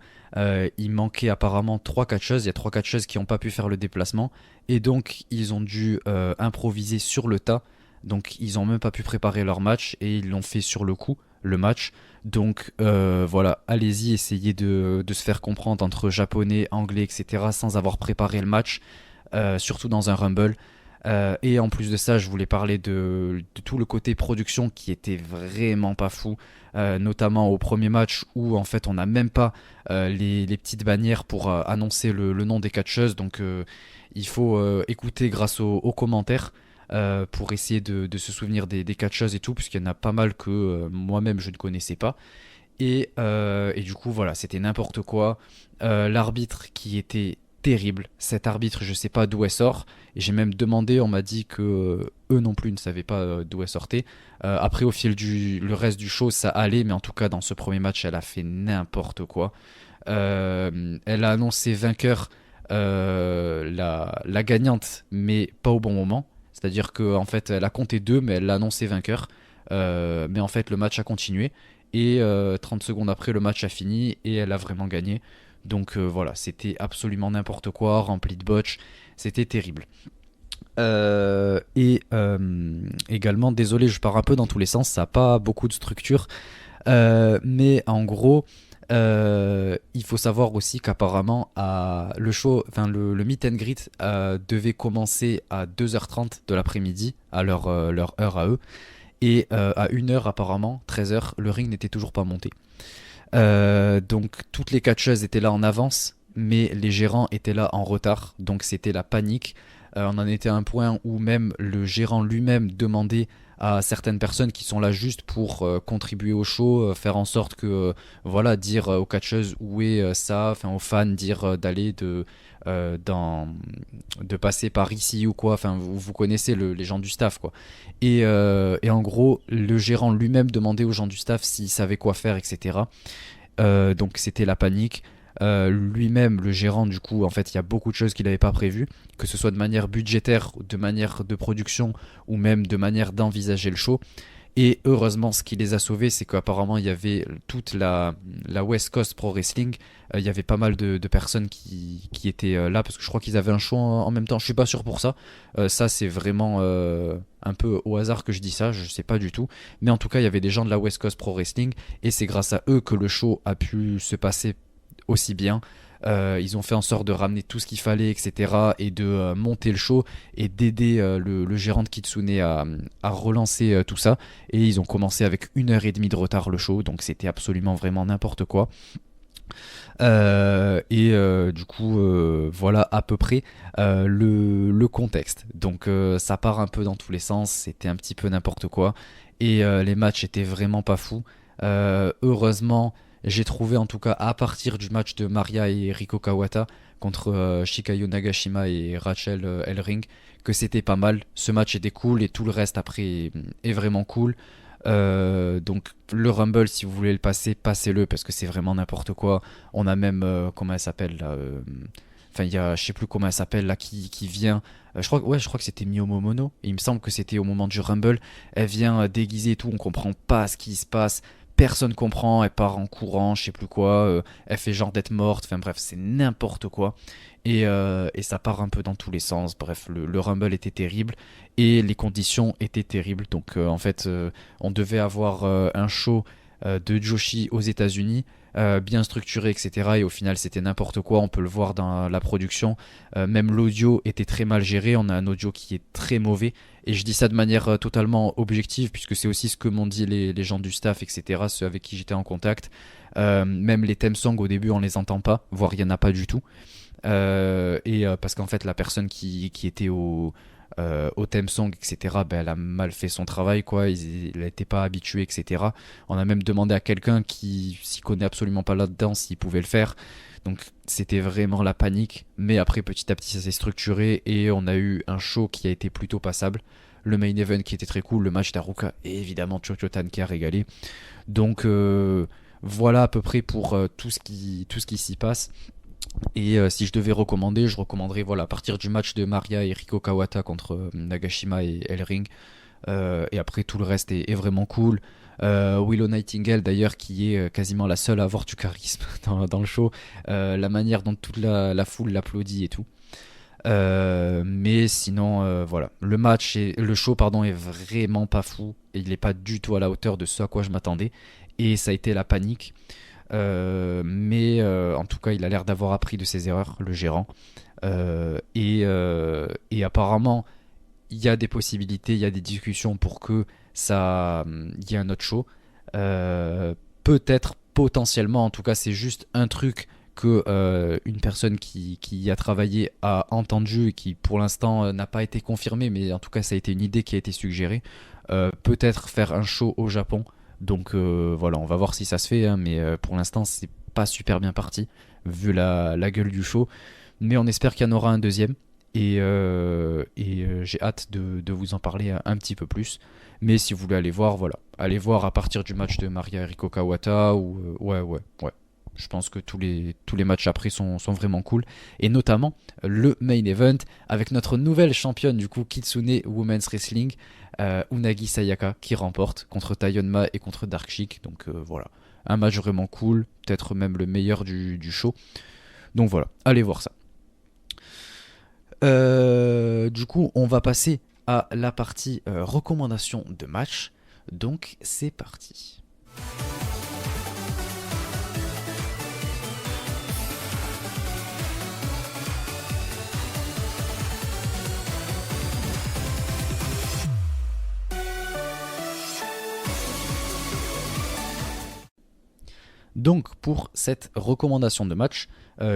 il manquait apparemment 3 catcheuses, il y a 3 catcheuses qui n'ont pas pu faire le déplacement et donc ils ont dû improviser sur le tas. Donc ils n'ont même pas pu préparer leur match et ils l'ont fait sur le coup, le match. Donc voilà, allez-y, essayez de se faire comprendre entre japonais, anglais, etc. sans avoir préparé le match, surtout dans un Rumble. Et en plus de ça, je voulais parler de tout le côté production qui était vraiment pas fou, notamment au premier match où en fait on n'a même pas les petites bannières pour annoncer le nom des catcheuses. Donc il faut écouter grâce aux commentaires pour essayer de se souvenir des catcheuses et tout, puisqu'il y en a pas mal que moi-même je ne connaissais pas. Et du coup, voilà, c'était n'importe quoi. L'arbitre qui était terrible. Cet arbitre, je sais pas d'où elle sort. Et j'ai même demandé, on m'a dit que eux non plus ne savaient pas d'où elle sortait. Après, au fil le reste du show, ça allait, mais en tout cas, dans ce premier match, elle a fait n'importe quoi. Elle a annoncé vainqueur la gagnante, mais pas au bon moment. C'est-à-dire qu'en fait, elle a compté 2, mais elle l'a annoncé vainqueur. Mais en fait, le match a continué. Et 30 secondes après, le match a fini et elle a vraiment gagné. Donc voilà, c'était absolument n'importe quoi, rempli de botch. C'était terrible. Également, désolé, je pars un peu dans tous les sens, ça n'a pas beaucoup de structure. Mais en gros, il faut savoir aussi qu'apparemment, le show, enfin le meet and greet devait commencer à 2h30 de l'après-midi, à leur heure à eux. Et à 1h apparemment, 13h, le ring n'était toujours pas monté. Donc toutes les catcheuses étaient là en avance, mais les gérants étaient là en retard. Donc c'était la panique. On en était à un point où même le gérant lui-même demandait à certaines personnes qui sont là juste pour contribuer au show, faire en sorte que, voilà, dire aux catcheuses où est ça, enfin aux fans, dire d'aller euh, dans, de passer par ici ou quoi, enfin vous connaissez les gens du staff quoi. Et en gros, le gérant lui-même demandait aux gens du staff s'ils savaient quoi faire, etc. Donc c'était la panique. Lui-même, le gérant, du coup, en fait, il y a beaucoup de choses qu'il n'avait pas prévues, que ce soit de manière budgétaire, de manière de production, ou même de manière d'envisager le show. Et heureusement, ce qui les a sauvés, c'est qu'apparemment, il y avait toute la West Coast Pro Wrestling. Il y avait pas mal de personnes qui étaient là, parce que je crois qu'ils avaient un show en même temps. Je suis pas sûr pour ça. Ça, c'est vraiment un peu au hasard que je dis ça, je sais pas du tout. Mais en tout cas, il y avait des gens de la West Coast Pro Wrestling, et c'est grâce à eux que le show a pu se passer aussi bien. Ils ont fait en sorte de ramener tout ce qu'il fallait, etc. et de monter le show et d'aider le gérant de Kitsune à relancer tout ça. Et ils ont commencé avec 1h30 de retard le show, donc c'était absolument vraiment n'importe quoi. Du coup, voilà à peu près le contexte. Donc ça part un peu dans tous les sens, c'était un petit peu n'importe quoi. Et les matchs étaient vraiment pas fous. Heureusement, j'ai trouvé en tout cas à partir du match de Maria et Riko Kawata contre Shikayo Nagashima et Rachel Ellering que c'était pas mal. Ce match était cool et tout le reste après est vraiment cool. Donc le Rumble, si vous voulez le passer, passez-le parce que c'est vraiment n'importe quoi. On a même comment elle s'appelle là, enfin il y a je sais plus comment elle s'appelle là qui vient. Je crois que c'était Miyomo Mono. Et il me semble que c'était au moment du Rumble. Elle vient déguisée et tout. On comprend pas ce qui se passe. Personne comprend, elle part en courant, je sais plus quoi, elle fait genre d'être morte, enfin bref, c'est n'importe quoi. Et ça part un peu dans tous les sens. Bref, le Rumble était terrible et les conditions étaient terribles. Donc en fait, on devait avoir un show de Joshi aux États-Unis, bien structuré, etc. Et au final, c'était n'importe quoi. On peut le voir dans la production. Même l'audio était très mal géré. On a un audio qui est très mauvais. Et je dis ça de manière totalement objective, puisque c'est aussi ce que m'ont dit les gens du staff, etc., ceux avec qui j'étais en contact. Même les theme songs, au début, on les entend pas, voire il n'y en a pas du tout. Parce qu'en fait, la personne qui était au theme song, etc., ben, elle a mal fait son travail, quoi. Elle n'était pas habituée, etc. On a même demandé à quelqu'un qui s'y connaît absolument pas là-dedans s'il pouvait le faire. Donc c'était vraiment la panique. Mais après, petit à petit, ça s'est structuré et on a eu un show qui a été plutôt passable. le main event qui était très cool, le match d'Aruka et évidemment Chochotan qui a régalé. Donc voilà à peu près pour tout ce qui s'y passe. Et si je devais recommander, je recommanderais voilà, à partir du match de Maria et Riko Kawata contre Nagashima et Elring. Et après tout le reste est vraiment cool. Willow Nightingale d'ailleurs qui est quasiment la seule à avoir du charisme dans le show. La manière dont toute la foule l'applaudit et tout. Mais sinon voilà, le show pardon est vraiment pas fou et il est pas du tout à la hauteur de ce à quoi je m'attendais et ça a été la panique. Mais en tout cas il a l'air d'avoir appris de ses erreurs, le gérant. Et apparemment il y a des possibilités, il y a des discussions pour que ça, il y ait un autre show. Peut-être, potentiellement, en tout cas, c'est juste un truc que une personne qui y a travaillé a entendu et qui, pour l'instant, n'a pas été confirmé, mais en tout cas, ça a été une idée qui a été suggérée. Peut-être faire un show au Japon. Donc voilà, on va voir si ça se fait, hein, mais pour l'instant, c'est pas super bien parti, vu la gueule du show. Mais on espère qu'il y en aura un deuxième. Et j'ai hâte de vous en parler un petit peu plus. Mais si vous voulez aller voir, voilà. Allez voir à partir du match de Maria Riko Kawata. Ou, ouais. Je pense que tous les matchs après sont vraiment cool. Et notamment le main event avec notre nouvelle championne du coup Kitsune Women's Wrestling, Unagi Sayaka, qui remporte contre Tayonma et contre Dark Sheik. Donc voilà. Un match vraiment cool. Peut-être même le meilleur du show. Donc voilà. Allez voir ça. Du coup, on va passer à la partie recommandation de match. Donc, c'est parti. Donc, pour cette recommandation de match,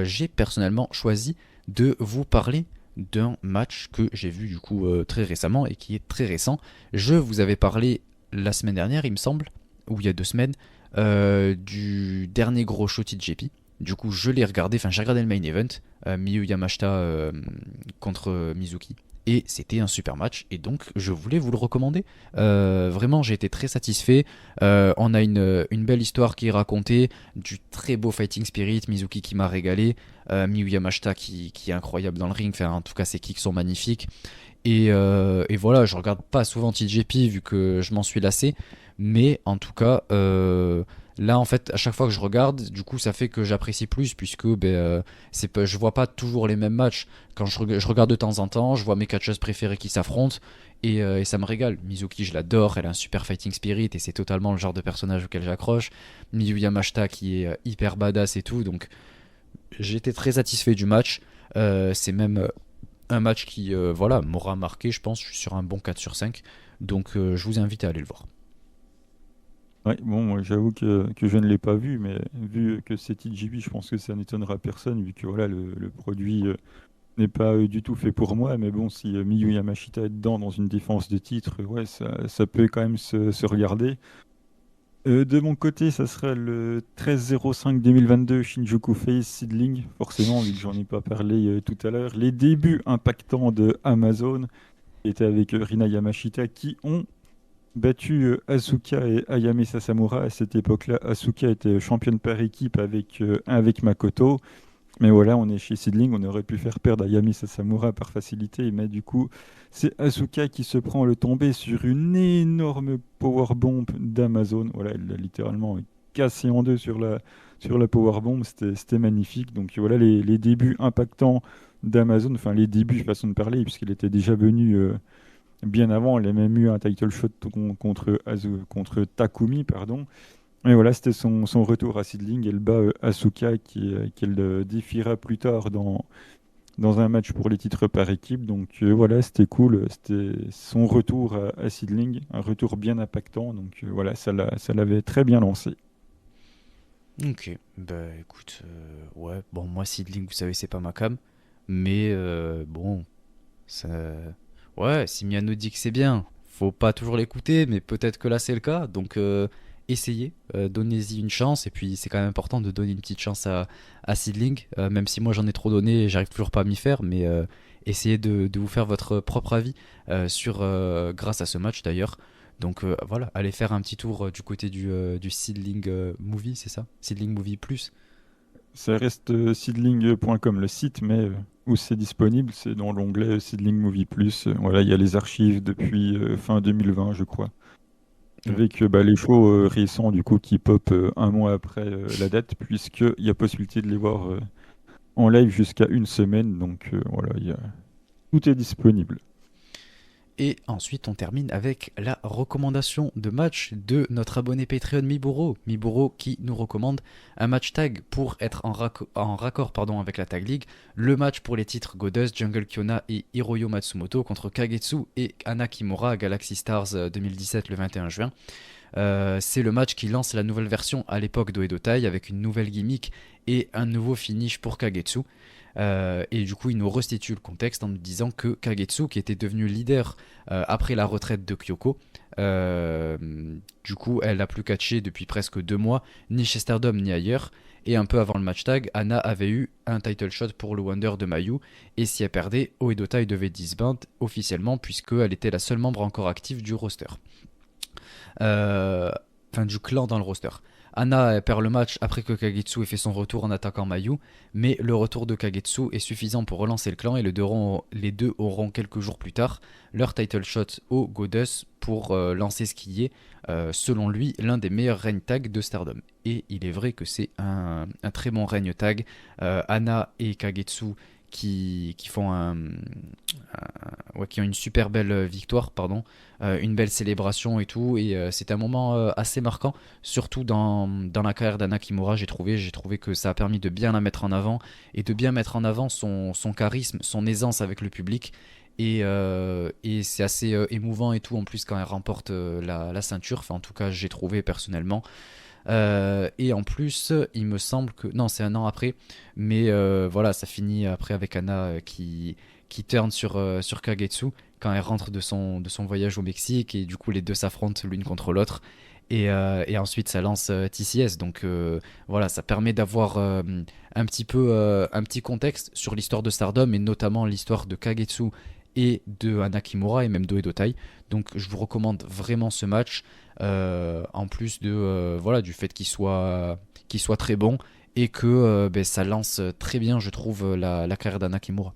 j'ai personnellement choisi de vous parler d'un match que j'ai vu du coup très récemment et qui est très récent. Je vous avais parlé la semaine dernière, il me semble, ou il y a 2 semaines, du dernier gros show TJP. Du coup, je l'ai regardé, enfin j'ai regardé le main event, Miyu Yamashita contre Mizuki. Et c'était un super match, et donc je voulais vous le recommander. Vraiment, j'ai été très satisfait. On a une belle histoire qui est racontée, du très beau fighting spirit, Mizuki qui m'a régalé, Miyu Yamashita qui est incroyable dans le ring, enfin, en tout cas ses kicks sont magnifiques. Et voilà, je regarde pas souvent TJP vu que je m'en suis lassé, mais en tout cas, là en fait, à chaque fois que je regarde, du coup, ça fait que j'apprécie plus puisque je vois pas toujours les mêmes matchs. Quand je regarde de temps en temps, je vois mes catcheuses préférées qui s'affrontent et ça me régale. Mizuki, je l'adore, elle a un super fighting spirit et c'est totalement le genre de personnage auquel j'accroche. Miyu Yamashita qui est hyper badass et tout, donc j'étais très satisfait du match. C'est même un match qui voilà, m'aura marqué, je pense. Je suis sur un bon 4/5. Donc je vous invite à aller le voir. Ouais, bon, moi j'avoue que je ne l'ai pas vu, mais vu que c'est TGB, je pense que ça n'étonnera personne, vu que voilà, le produit n'est pas du tout fait pour moi. Mais bon, si Miyu Yamashita est dedans dans une défense de titre, ouais, ça peut quand même se regarder. De mon côté, ça serait le 13-05-2022 Shinjuku Face Seedling, forcément, vu que j'en ai pas parlé tout à l'heure. Les débuts impactants de Amazon étaient avec Rina Yamashita qui ont battu Asuka et Ayame Sasamura. À cette époque-là, Asuka était championne par équipe avec Makoto. Mais voilà, on est chez Seedling, on aurait pu faire perdre Ayame Sasamura par facilité, mais du coup, c'est Asuka qui se prend le tombé sur une énorme powerbomb d'Amazon. Voilà, elle l'a littéralement cassé en deux sur la powerbomb, c'était magnifique. Donc voilà les débuts impactants d'Amazon, enfin les débuts, façon de parler, puisqu'elle était déjà venue bien avant, elle a même eu un title shot contre Takumi, pardon. Et voilà, c'était son retour à Seedling. Elle bat Asuka qu'elle défiera plus tard dans un match pour les titres par équipe. Donc voilà, c'était cool. C'était son retour à Seedling, un retour bien impactant. Donc voilà, ça l'avait très bien lancé. Ok, bah écoute, ouais, bon, moi, Seedling, vous savez, c'est pas ma cam. Mais bon, ça. Ouais, si Miano dit que c'est bien, faut pas toujours l'écouter, mais peut-être que là c'est le cas. Donc essayez, donnez-y une chance. Et puis c'est quand même important de donner une petite chance à Seedling, même si moi j'en ai trop donné et j'arrive toujours pas à m'y faire. Mais essayer de vous faire votre propre avis grâce à ce match d'ailleurs. Donc voilà, allez faire un petit tour du côté du Seedling Movie, c'est ça? Seedling Movie Plus. Ça reste seedling.com le site, mais où c'est disponible, c'est dans l'onglet Seedling Movie Plus. Voilà, il y a les archives depuis fin 2020, je crois. Mm. Avec les shows récents du coup qui pop un mois après la date, puisqu'il y a possibilité de les voir en live jusqu'à une semaine. Donc voilà, tout est disponible. Et ensuite, on termine avec la recommandation de match de notre abonné Patreon Miburo. Miburo qui nous recommande un match tag pour être en raccord avec la Tag League. Le match pour les titres Goddess, Jungle Kyona et Hiroyo Matsumoto contre Kagetsu et Ana Kimura à Galaxy Stars 2017 le 21 juin. C'est le match qui lance la nouvelle version à l'époque d'Oedo-Tai avec une nouvelle gimmick et un nouveau finish pour Kagetsu. Et du coup, il nous restitue le contexte en nous disant que Kagetsu, qui était devenue leader après la retraite de Kyoko, du coup, elle n'a plus catché depuis presque 2 mois, ni chez Stardom ni ailleurs. Et un peu avant le match tag, Anna avait eu un title shot pour le Wonder de Mayu. Et si elle perdait, Oedo-Tai devait disband officiellement, puisqu'elle était la seule membre encore active du roster. Enfin, du clan dans le roster. Anna perd le match après que Kagetsu ait fait son retour en attaquant Mayu, mais le retour de Kagetsu est suffisant pour relancer le clan et les deux auront quelques jours plus tard leur title shot au Goddess pour lancer ce qui est, selon lui, l'un des meilleurs règnes tag de Stardom. Et il est vrai que c'est un très bon règne tag. Anna et Kagetsu qui ont une super belle victoire, une belle célébration et tout, et c'est un moment assez marquant, surtout dans la carrière d'Anna Kimura. J'ai trouvé que ça a permis de bien la mettre en avant et de bien mettre en avant son charisme, son aisance avec le public. Et c'est assez émouvant et tout en plus quand elle remporte la ceinture, enfin en tout cas j'ai trouvé personnellement. Et en plus, il me semble que... Non, c'est un an après. Mais voilà, ça finit après avec Anna qui turn sur Kagetsu quand elle rentre de son voyage au Mexique. Et du coup, les deux s'affrontent l'une contre l'autre. Et ensuite, ça lance TCS. Donc voilà, ça permet d'avoir un petit contexte sur l'histoire de Stardom et notamment l'histoire de Kagetsu et de Ana Kimura et même d'Oedo-Tai. Donc je vous recommande vraiment ce match. En plus du fait qu'il soit très bon et que ça lance très bien, je trouve, la carrière d'Ana Kimura.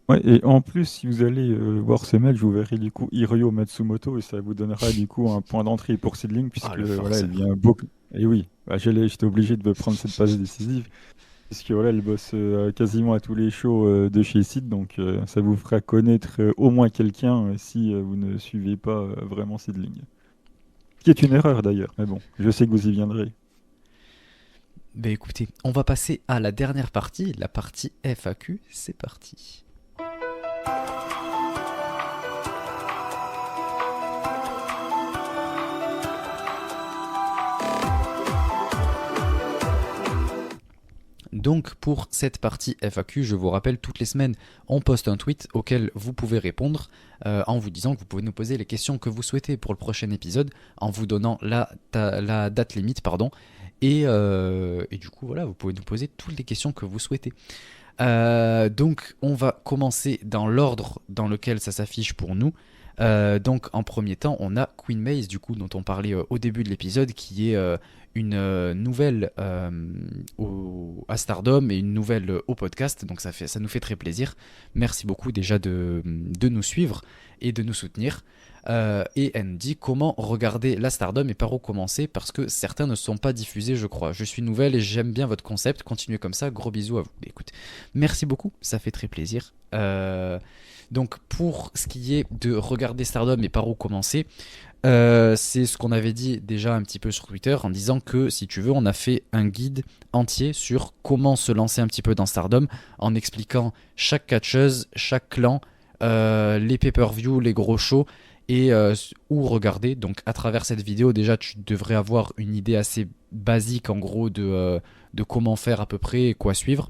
Ouais, et en plus, si vous allez voir ce match, vous verrez du coup Hiroyo Matsumoto et ça vous donnera du coup un point d'entrée pour Seedling Ah, puisque le voilà, elle forceur. vient beaucoup. Et oui, bah, j'étais obligé de prendre cette passe décisive puisque voilà, elle bosse quasiment à tous les shows de chez Seed, donc ça vous fera connaître au moins quelqu'un si vous ne suivez pas vraiment Seedling. Ce qui est une erreur d'ailleurs, mais bon, je sais que vous y viendrez. Ben écoutez, on va passer à la dernière partie, la partie FAQ. C'est parti. Donc pour cette partie FAQ, je vous rappelle, toutes les semaines, on poste un tweet auquel vous pouvez répondre en vous disant que vous pouvez nous poser les questions que vous souhaitez pour le prochain épisode, en vous donnant la date limite, et du coup, voilà, vous pouvez nous poser toutes les questions que vous souhaitez. Donc on va commencer dans l'ordre dans lequel ça s'affiche pour nous. Donc en premier temps, on a Queen Maze, du coup, dont on parlait au début de l'épisode, qui est une nouvelle à Stardom et une nouvelle au podcast. Donc ça nous fait très plaisir. Merci beaucoup déjà de nous suivre et de nous soutenir. Et elle dit comment regarder la Stardom et par où commencer parce que certains ne sont pas diffusés, je crois. Je suis nouvelle et j'aime bien votre concept. Continuez comme ça. Gros bisous à vous. Écoute, merci beaucoup. Ça fait très plaisir. Donc pour ce qui est de regarder Stardom et par où commencer, c'est ce qu'on avait dit déjà un petit peu sur Twitter en disant que si tu veux on a fait un guide entier sur comment se lancer un petit peu dans Stardom en expliquant chaque catcheuse, chaque clan, les pay-per-view, les gros shows et où regarder. Donc à travers cette vidéo déjà tu devrais avoir une idée assez basique en gros de comment faire à peu près et quoi suivre.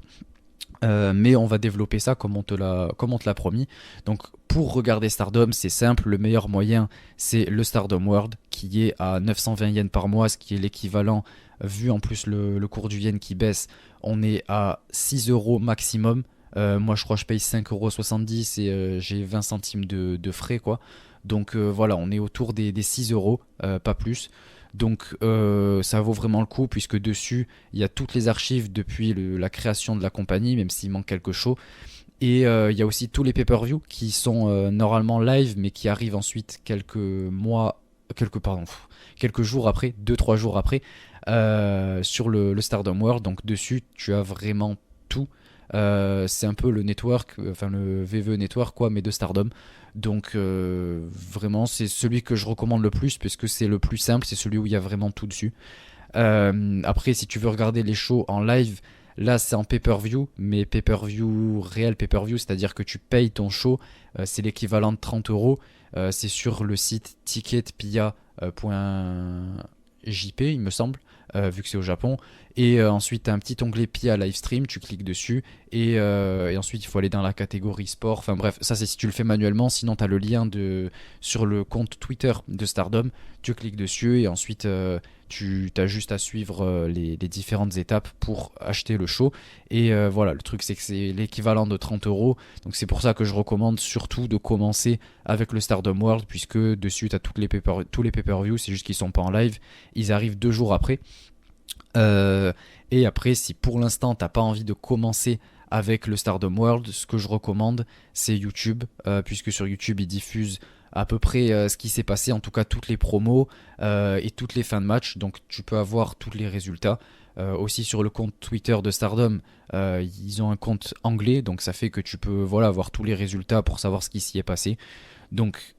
Mais on va développer ça comme on te l'a promis. Donc pour regarder Stardom, c'est simple, le meilleur moyen c'est le Stardom World qui est à 920 yens par mois, ce qui est l'équivalent, vu en plus le cours du yen qui baisse, on est à 6 € maximum Moi, je crois que je paye 5,70 € et j'ai 20 centimes de frais, quoi. Donc voilà, on est autour des 6 euros, pas plus. Donc ça vaut vraiment le coup puisque dessus, il y a toutes les archives depuis la création de la compagnie, même s'il manque quelque chose. Et il y a aussi tous les pay-per-view qui sont normalement live, mais qui arrivent ensuite quelques jours après, 2-3 jours après, sur le Stardom World. Donc dessus, tu as vraiment tout. C'est un peu le network, enfin le VVE Network, quoi, mais de Stardom. Donc vraiment, c'est celui que je recommande le plus, puisque c'est le plus simple, c'est celui où il y a vraiment tout dessus. Après, si tu veux regarder les shows en live, là c'est en pay-per-view, mais pay-per-view réel pay-per-view, c'est-à-dire que tu payes ton show, c'est l'équivalent de 30 €. C'est sur le site ticketpia.jp, il me semble, vu que c'est au Japon. Et ensuite, tu as un petit onglet Pia Livestream, tu cliques dessus. Et ensuite, il faut aller dans la catégorie sport. Enfin bref, ça c'est si tu le fais manuellement. Sinon, tu as le lien sur le compte Twitter de Stardom. Tu cliques dessus et ensuite, tu as juste à suivre les différentes étapes pour acheter le show. Et voilà, le truc c'est que c'est l'équivalent de 30 €. Donc c'est pour ça que je recommande surtout de commencer avec le Stardom World, puisque dessus tu as tous les pay-per-view, c'est juste qu'ils sont pas en live. Ils arrivent 2 jours après. Euh, et après, si pour l'instant t'as pas envie de commencer avec le Stardom World, ce que je recommande, c'est YouTube, puisque sur YouTube ils diffusent à peu près ce qui s'est passé, en tout cas toutes les promos et toutes les fins de match, donc tu peux avoir tous les résultats. Aussi sur le compte Twitter de Stardom, ils ont un compte anglais, donc ça fait que tu peux voilà, avoir tous les résultats pour savoir ce qui s'y est passé. Donc,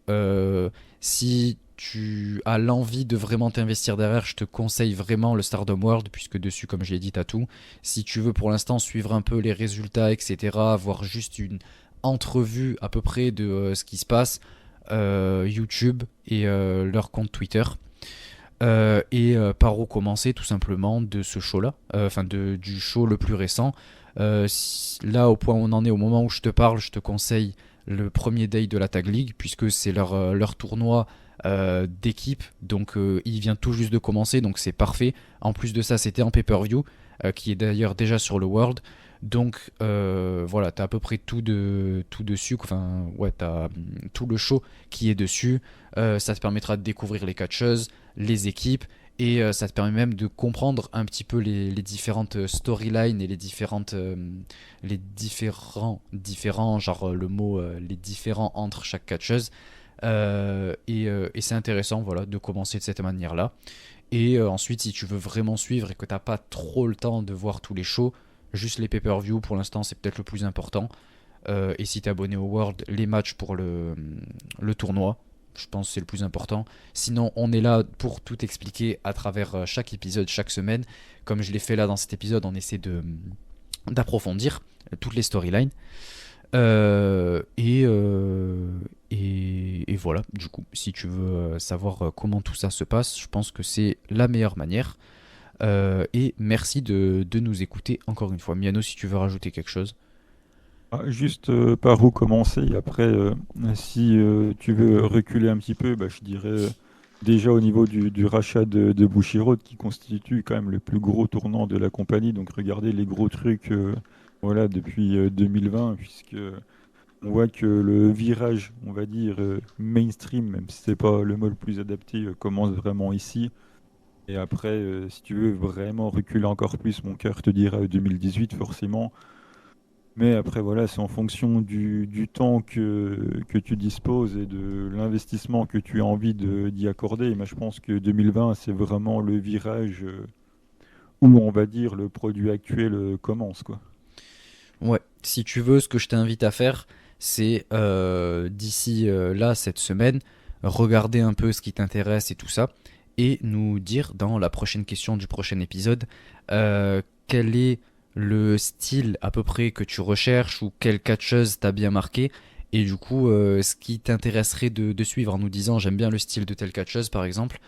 si tu as l'envie de vraiment t'investir derrière, je te conseille vraiment le Stardom World, puisque dessus, comme je l'ai dit, t'as tout. Si tu veux pour l'instant suivre un peu les résultats, etc., avoir juste une entrevue à peu près de ce qui se passe, YouTube et leur compte Twitter. Par où commencer tout simplement de ce show-là, enfin du show le plus récent. Là, au point où on en est, au moment où je te parle, je te conseille le premier day de la Tag League, puisque c'est leur tournoi d'équipe, donc il vient tout juste de commencer, donc c'est parfait. En plus de ça, c'était en pay-per-view, qui est d'ailleurs déjà sur le World. Donc voilà, t'as à peu près tout dessus, enfin ouais, t'as tout le show qui est dessus. Ça te permettra de découvrir les catcheuses, les équipes, et ça te permet même de comprendre un petit peu les différentes storylines et les différents, genre le mot, les différents entre chaque catcheuse. Et c'est intéressant, voilà, de commencer de cette manière-là. Et ensuite, si tu veux vraiment suivre et que t'as pas trop le temps de voir tous les shows, juste les pay-per-view pour l'instant, c'est peut-être le plus important. Et si t'es abonné au World, les matchs pour le tournoi, je pense que c'est le plus important. Sinon, on est là pour tout expliquer à travers chaque épisode, chaque semaine. Comme je l'ai fait là dans cet épisode, on essaie d'approfondir toutes les storylines. Et voilà, du coup, si tu veux savoir comment tout ça se passe, je pense que c'est la meilleure manière. Et merci de nous écouter encore une fois. Miano, si tu veux rajouter quelque chose. Juste par où commencer. Après, si tu veux reculer un petit peu, bah, je dirais déjà au niveau du rachat de Bushiroad, qui constitue quand même le plus gros tournant de la compagnie. Donc regardez les gros trucs voilà, depuis 2020, puisque on voit que le virage, on va dire, mainstream, même si c'est pas le mot le plus adapté, commence vraiment ici. Et après, si tu veux vraiment reculer encore plus, mon cœur te dira 2018 forcément. Mais après, voilà, c'est en fonction du temps que tu disposes et de l'investissement que tu as envie d'y accorder. Et moi, je pense que 2020, c'est vraiment le virage où, on va dire, le produit actuel commence, quoi. Ouais, si tu veux, ce que je t'invite à faire, c'est d'ici là, cette semaine, regarder un peu ce qui t'intéresse et tout ça, et nous dire dans la prochaine question du prochain épisode quel est le style à peu près que tu recherches ou quelle catcheuse t'a bien marqué. Et du coup, ce qui t'intéresserait de suivre en nous disant j'aime bien le style de telle catcheuse par exemple,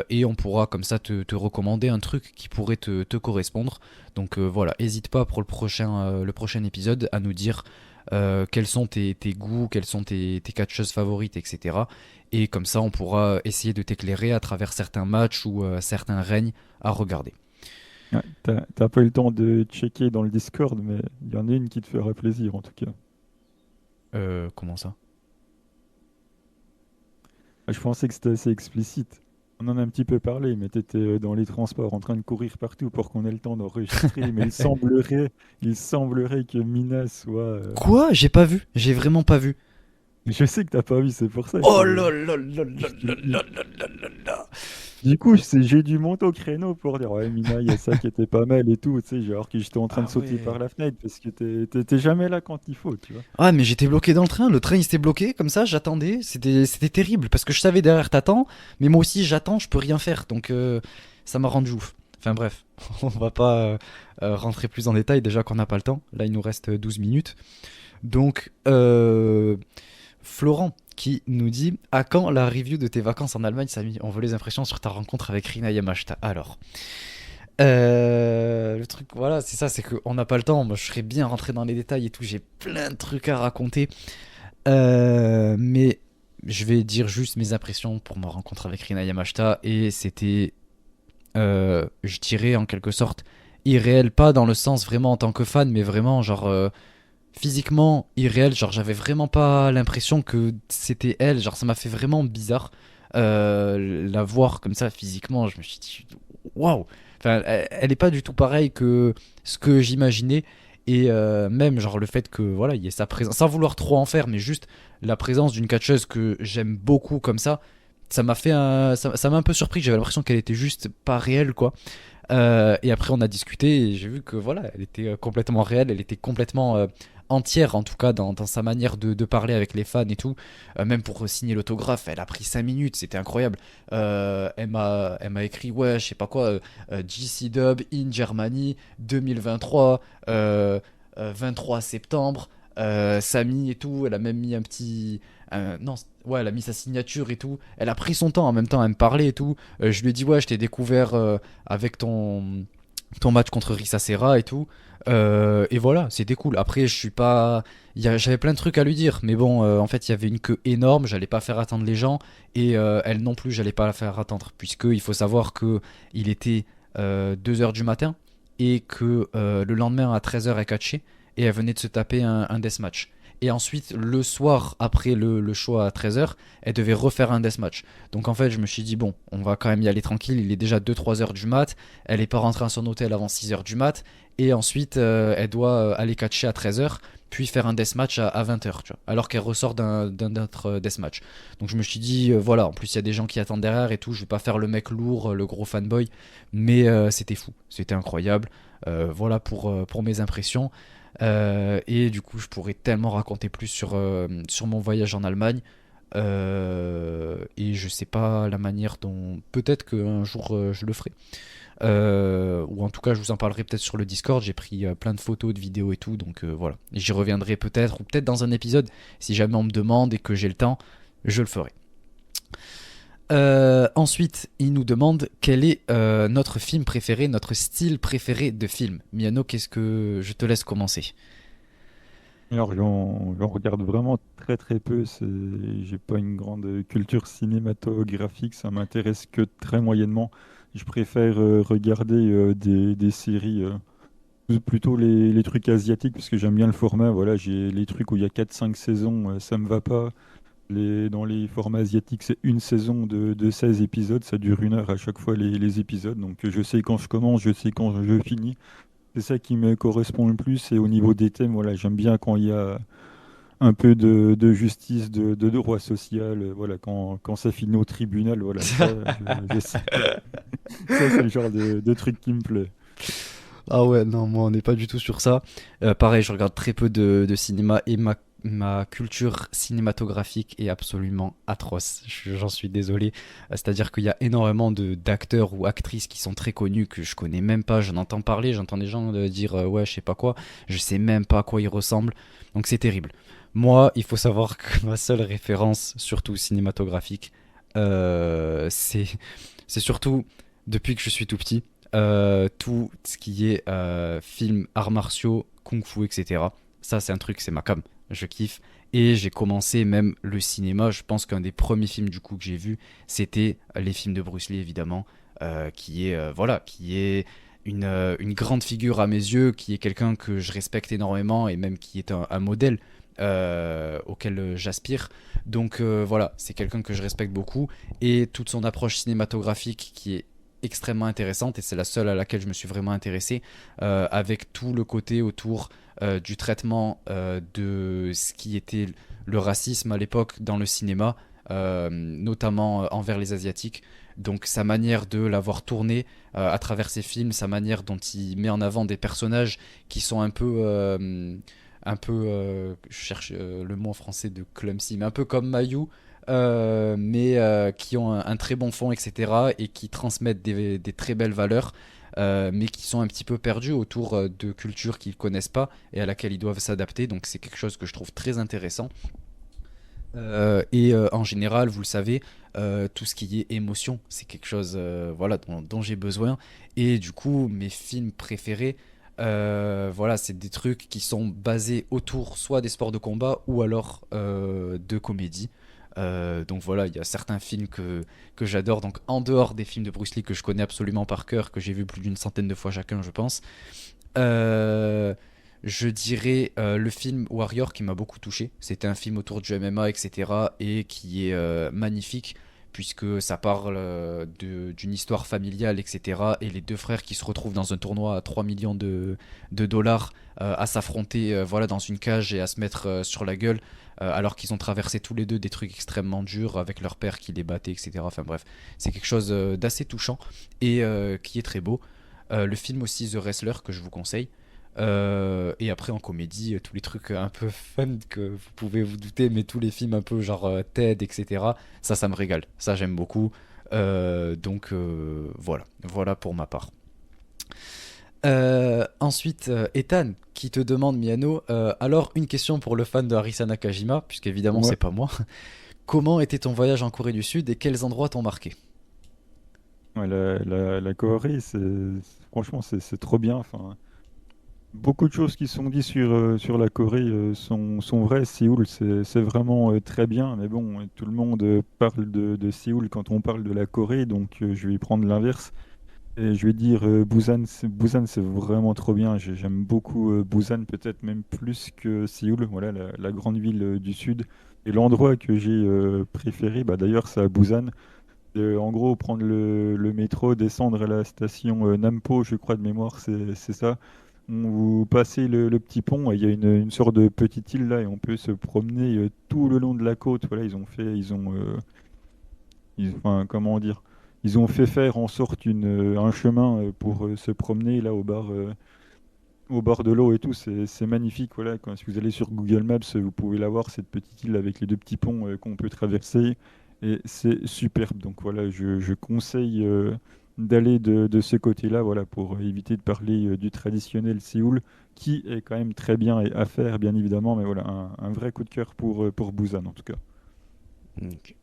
et on pourra comme ça te recommander un truc qui pourrait te correspondre. Donc voilà, n'hésite pas pour le prochain épisode à nous dire quels sont tes goûts, quelles sont tes catcheuses favorites, etc. Et comme ça, on pourra essayer de t'éclairer à travers certains matchs ou certains règnes à regarder. Ouais, t'as pas eu le temps de checker dans le Discord, mais il y en a une qui te fera plaisir en tout cas. Comment ça? Ah, je pensais que c'était assez explicite. On en a un petit peu parlé, mais t'étais dans les transports en train de courir partout pour qu'on ait le temps d'enregistrer. Mais il semblerait que Mina soit. Quoi? J'ai pas vu. J'ai vraiment pas vu. Je sais que t'as pas vu, c'est pour ça Oh que là là là là je te là dis. là là là là là. Du coup, j'ai dû monter au créneau pour dire, ouais, Mina, il y a ça qui était pas mal et tout, tu sais, genre que j'étais en train de Ah sauter par ouais. la fenêtre parce que t'es jamais là quand il faut, tu vois. Ah mais j'étais bloqué dans le train il s'était bloqué comme ça, j'attendais, c'était terrible parce que je savais derrière t'attends, mais moi aussi j'attends, je peux rien faire donc ça m'a rendu ouf. Enfin bref, on va pas rentrer plus en détail déjà qu'on n'a pas le temps. Là il nous reste 12 minutes. Donc Florent qui nous dit à quand la review de tes vacances en Allemagne Samy? On veut les impressions sur ta rencontre avec Rina Yamashita. Alors le truc, voilà, c'est ça, c'est qu'on n'a pas le temps. Moi, je serais bien rentré dans les détails et tout. J'ai plein de trucs à raconter. Mais je vais dire juste mes impressions pour ma rencontre avec Rina Yamashita. Et c'était, je dirais en quelque sorte, irréel. Pas dans le sens vraiment en tant que fan, mais vraiment, genre, physiquement irréel. Genre, j'avais vraiment pas l'impression que c'était elle. Genre, ça m'a fait vraiment bizarre. La voir comme ça physiquement, je me suis dit, waouh! Enfin, elle est pas du tout pareille que ce que j'imaginais. Et même, genre, le fait que, voilà, il y ait sa présence, sans vouloir trop en faire, mais juste la présence d'une catcheuse que j'aime beaucoup comme ça m'a fait ça m'a un peu surpris. J'avais l'impression qu'elle était juste pas réelle, quoi. Et après, on a discuté et j'ai vu que voilà, elle était complètement réelle, elle était complètement entière, en tout cas, dans sa manière de parler avec les fans et tout. Même pour signer l'autographe, elle a pris 5 minutes, c'était incroyable. Elle m'a écrit, ouais, je sais pas quoi, GC Dub in Germany 2023, 23 septembre, Samy et tout. Elle a même mis un petit. Non, ouais, elle a mis sa signature et tout. Elle a pris son temps en même temps à me parler et tout. Je lui ai dit, ouais, je t'ai découvert avec ton match contre Rissa Serra et tout. Et voilà, c'était cool. Après, je suis pas. J'avais plein de trucs à lui dire, mais bon, en fait, il y avait une queue énorme, j'allais pas faire attendre les gens, et elle non plus, j'allais pas la faire attendre, puisque il faut savoir que il était 2 heures du matin, et que le lendemain à 13 heures elle catchait, et elle venait de se taper un deathmatch. Et ensuite, le soir, après le show à 13 heures elle devait refaire un deathmatch. Donc en fait, je me suis dit, bon, on va quand même y aller tranquille, il est déjà 2-3 heures du mat, elle est pas rentrée à son hôtel avant 6 heures du mat, et ensuite, elle doit aller catcher à 13 heures puis faire un deathmatch à 20 heures tu vois, alors qu'elle ressort d'un autre deathmatch. Donc je me suis dit, voilà, en plus il y a des gens qui attendent derrière et tout, je vais pas faire le mec lourd, le gros fanboy, mais c'était fou, c'était incroyable. Voilà pour mes impressions. Et du coup, je pourrais tellement raconter plus sur mon voyage en Allemagne. Et je sais pas la manière dont. Peut-être qu'un jour je le ferai. Ou en tout cas, je vous en parlerai peut-être sur le Discord. J'ai pris plein de photos, de vidéos et tout. Donc voilà. Et j'y reviendrai peut-être, ou peut-être dans un épisode. Si jamais on me demande et que j'ai le temps, je le ferai. Ensuite, il nous demande quel est notre film préféré, notre style préféré de film. Miano, qu'est-ce que. Je te laisse commencer. Alors, j'en regarde vraiment très très peu. J'ai pas une grande culture cinématographique, ça m'intéresse que très moyennement. Je préfère regarder des séries, plutôt les trucs asiatiques, parce que j'aime bien le format. Voilà, j'ai les trucs où il y a 4 5 saisons, ça me va pas. Dans les formats asiatiques, c'est une saison de 16 épisodes, ça dure 1 heure à chaque fois les épisodes. Donc je sais quand je commence, je sais quand je finis. C'est ça qui me correspond le plus. Et au niveau des thèmes, voilà, j'aime bien quand il y a un peu de justice, de droit social, voilà, quand ça finit au tribunal, voilà, ça c'est le genre de truc qui me plaît. Ah ouais, non, moi on n'est pas du tout sur ça. Pareil, je regarde très peu de cinéma et ma culture cinématographique est absolument atroce. J'en suis désolé. C'est-à-dire qu'il y a énormément d'acteurs ou actrices qui sont très connus que je connais même pas. J'en entends parler, j'entends des gens dire ouais, je sais pas quoi. Je sais même pas à quoi ils ressemblent. Donc c'est terrible. Moi, il faut savoir que ma seule référence, surtout cinématographique, c'est surtout depuis que je suis tout petit tout ce qui est films, arts martiaux, kung-fu, etc. Ça, c'est un truc, c'est ma cam. Je kiffe. Et j'ai commencé même le cinéma. Je pense qu'un des premiers films du coup que j'ai vu, c'était les films de Bruce Lee, évidemment, qui est voilà, qui est une grande figure à mes yeux, qui est quelqu'un que je respecte énormément et même qui est un modèle auquel j'aspire. Donc voilà, c'est quelqu'un que je respecte beaucoup et toute son approche cinématographique qui est extrêmement intéressante et c'est la seule à laquelle je me suis vraiment intéressé avec tout le côté autour du traitement de ce qui était le racisme à l'époque dans le cinéma, notamment envers les Asiatiques. Donc sa manière de l'avoir tourné à travers ses films, sa manière dont il met en avant des personnages qui sont je cherche le mot en français de clumsy, mais un peu comme Mayu, mais qui ont un très bon fond, etc. et qui transmettent des très belles valeurs, mais qui sont un petit peu perdus autour de cultures qu'ils connaissent pas et à laquelle ils doivent s'adapter. Donc c'est quelque chose que je trouve très intéressant. En général, vous le savez, tout ce qui est émotion, c'est quelque chose voilà, dont j'ai besoin. Et du coup, mes films préférés, voilà, c'est des trucs qui sont basés autour soit des sports de combat ou alors de comédie. Donc voilà, il y a certains films que j'adore, donc en dehors des films de Bruce Lee que je connais absolument par cœur, que j'ai vu plus d'une centaine de fois chacun, je pense. Euh, je dirais le film Warrior qui m'a beaucoup touché. C'était un film autour du MMA, etc. et qui est magnifique puisque ça parle d'une histoire familiale, etc. Et les deux frères qui se retrouvent dans un tournoi à 3 millions de dollars à s'affronter voilà, dans une cage et à se mettre sur la gueule alors qu'ils ont traversé tous les deux des trucs extrêmement durs avec leur père qui les battait, etc. Enfin bref, c'est quelque chose d'assez touchant et qui est très beau. Le film aussi The Wrestler que je vous conseille. Et après en comédie, tous les trucs un peu fun que vous pouvez vous douter, mais tous les films un peu genre Ted, etc. Ça me régale. Ça, j'aime beaucoup. Donc voilà, voilà pour ma part. Ensuite, Ethan qui te demande, Miano, alors une question pour le fan de Harisa Nakajima, puisqu'évidemment Ouais, c'est pas moi. Comment était ton voyage en Corée du Sud et quels endroits t'ont marqué? ouais, la Corée, franchement, c'est trop bien. Enfin, beaucoup de choses qui sont dites sur la Corée sont vraies. Séoul, c'est vraiment très bien. Mais bon, tout le monde parle de Séoul quand on parle de la Corée, donc je vais prendre l'inverse. Et je vais dire Busan, Busan, c'est vraiment trop bien. J'aime beaucoup Busan, peut-être même plus que Séoul, voilà, la grande ville du sud. Et l'endroit que j'ai préféré, bah, d'ailleurs, c'est à Busan. En gros, prendre le métro, descendre à la station Nampo, je crois de mémoire, c'est ça. Vous passez le petit pont, et il y a une sorte de petite île là, et on peut se promener tout le long de la côte. Voilà, enfin, comment dire, ils ont fait faire en sorte un chemin pour se promener là au bord de l'eau et tout. C'est magnifique. Voilà, si vous allez sur Google Maps, vous pouvez la voir, cette petite île avec les deux petits ponts qu'on peut traverser. Et c'est superbe. Donc voilà, je conseille d'aller de ce côté-là, voilà, pour éviter de parler du traditionnel Séoul, qui est quand même très bien et à faire, bien évidemment. Mais voilà, un vrai coup de cœur pour Busan en tout cas. Ok.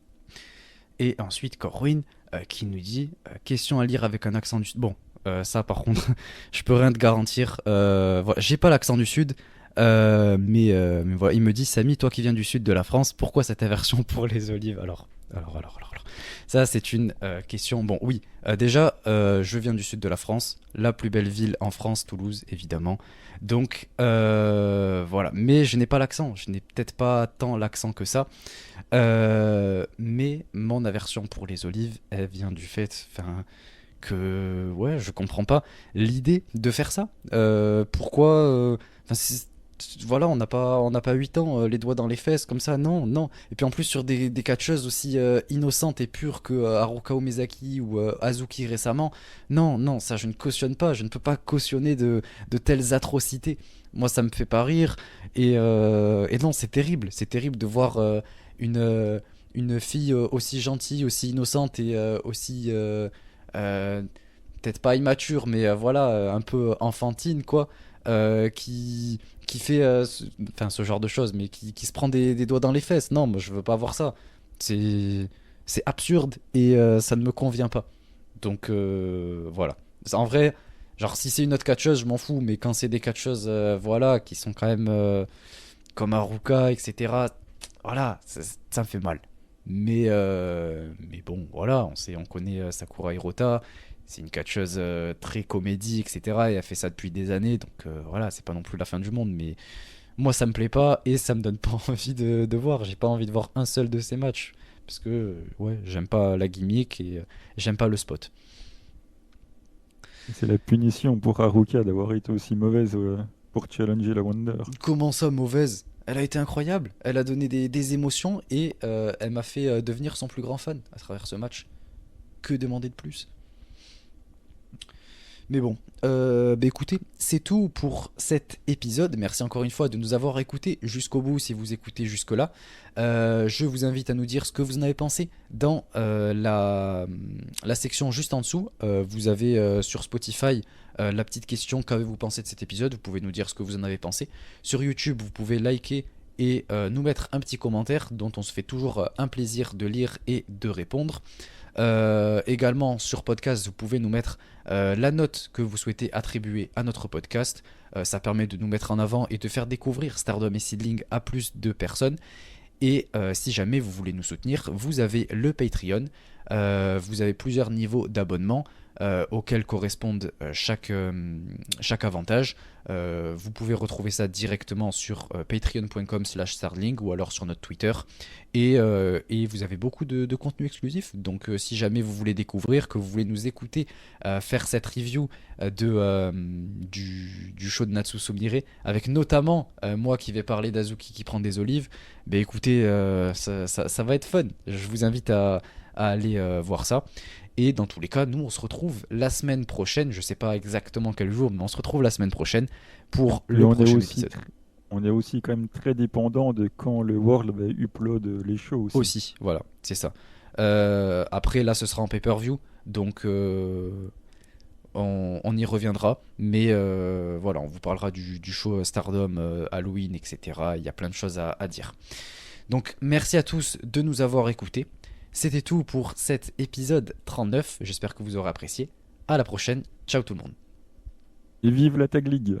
Et ensuite, Corwin qui nous dit question à lire avec un accent du Sud. Bon, ça par contre, je peux rien te garantir. Voilà, j'ai pas l'accent du Sud, mais voilà, il me dit Samy, toi qui viens du Sud de la France, pourquoi cette aversion pour les olives alors. Ça, c'est une question. Bon, oui, déjà, je viens du Sud de la France, la plus belle ville en France, Toulouse, évidemment. Donc, voilà. Mais je n'ai pas l'accent. Je n'ai peut-être pas tant l'accent que ça. Mais mon aversion pour les olives, elle vient du fait, enfin, que ouais, je comprends pas l'idée de faire ça. Pourquoi enfin, voilà, on n'a pas 8 ans, les doigts dans les fesses comme ça, non, non. Et puis en plus sur des catcheuses aussi innocentes et pures que Haruka Umezaki ou Azuki récemment, non, non, ça je ne cautionne pas, je ne peux pas cautionner de telles atrocités. Moi ça me fait pas rire et non, c'est terrible de voir une fille aussi gentille, aussi innocente et aussi euh, peut-être pas immature, mais voilà, un peu enfantine, quoi, qui fait enfin, ce genre de choses, mais qui se prend des doigts dans les fesses. Non, moi je veux pas voir ça. C'est, c'est absurde et ça ne me convient pas. Donc voilà. En vrai, genre si c'est une autre catcheuse, je m'en fous, mais quand c'est des catcheuses, voilà, qui sont quand même comme Haruka, etc., voilà, ça me fait mal. Mais bon, voilà, on connaît Sakura Hirota. c'est une catcheuse très comédie, etc. Et elle fait ça depuis des années, donc voilà, c'est pas non plus la fin du monde, mais moi ça me plaît pas et ça me donne pas envie de voir. J'ai pas envie de voir un seul de ces matchs parce que ouais, j'aime pas la gimmick et j'aime pas le spot. C'est la punition pour Haruka d'avoir été aussi mauvaise pour challenger la Wonder. Comment ça, mauvaise? Elle a été incroyable. Elle a donné des émotions et elle m'a fait devenir son plus grand fan à travers ce match. Que demander de plus? Mais bon, bah écoutez, c'est tout pour cet épisode. Merci encore une fois de nous avoir écoutés jusqu'au bout si vous écoutez jusque-là. Je vous invite à nous dire ce que vous en avez pensé dans la section juste en dessous. Vous avez sur Spotify la petite question qu'avez-vous pensé de cet épisode. Vous pouvez nous dire ce que vous en avez pensé. Sur YouTube, vous pouvez liker et nous mettre un petit commentaire dont on se fait toujours un plaisir de lire et de répondre. Également sur podcast, vous pouvez nous mettre la note que vous souhaitez attribuer à notre podcast. Ça permet de nous mettre en avant et de faire découvrir Stardom et Seedling à plus de personnes. Et si jamais vous voulez nous soutenir, vous avez le Patreon. Vous avez plusieurs niveaux d'abonnement auxquels correspondent chaque avantage. Vous pouvez retrouver ça directement sur patreon.com/stardling ou alors sur notre Twitter. Et vous avez beaucoup de contenu exclusif. Donc si jamais vous voulez découvrir, que vous voulez nous écouter faire cette review du show de Natsu Sumire, avec notamment moi qui vais parler d'Azuki qui prend des olives, bah écoutez, ça va être fun. Je vous invite à aller voir ça. Et dans tous les cas, nous on se retrouve la semaine prochaine. Je sais pas exactement quel jour, mais on se retrouve la semaine prochaine pour Et le prochain épisode. on est aussi quand même très dépendant de quand le World va upload les shows aussi. Aussi, voilà, c'est ça. Après, là, ce sera en pay-per-view, donc on y reviendra. Mais voilà, on vous parlera du show Stardom, Halloween, etc. Il y a plein de choses à dire. Donc, merci à tous de nous avoir écoutés. C'était tout pour cet épisode 39. J'espère que vous aurez apprécié. À la prochaine. Ciao tout le monde. Et vive la Tag League!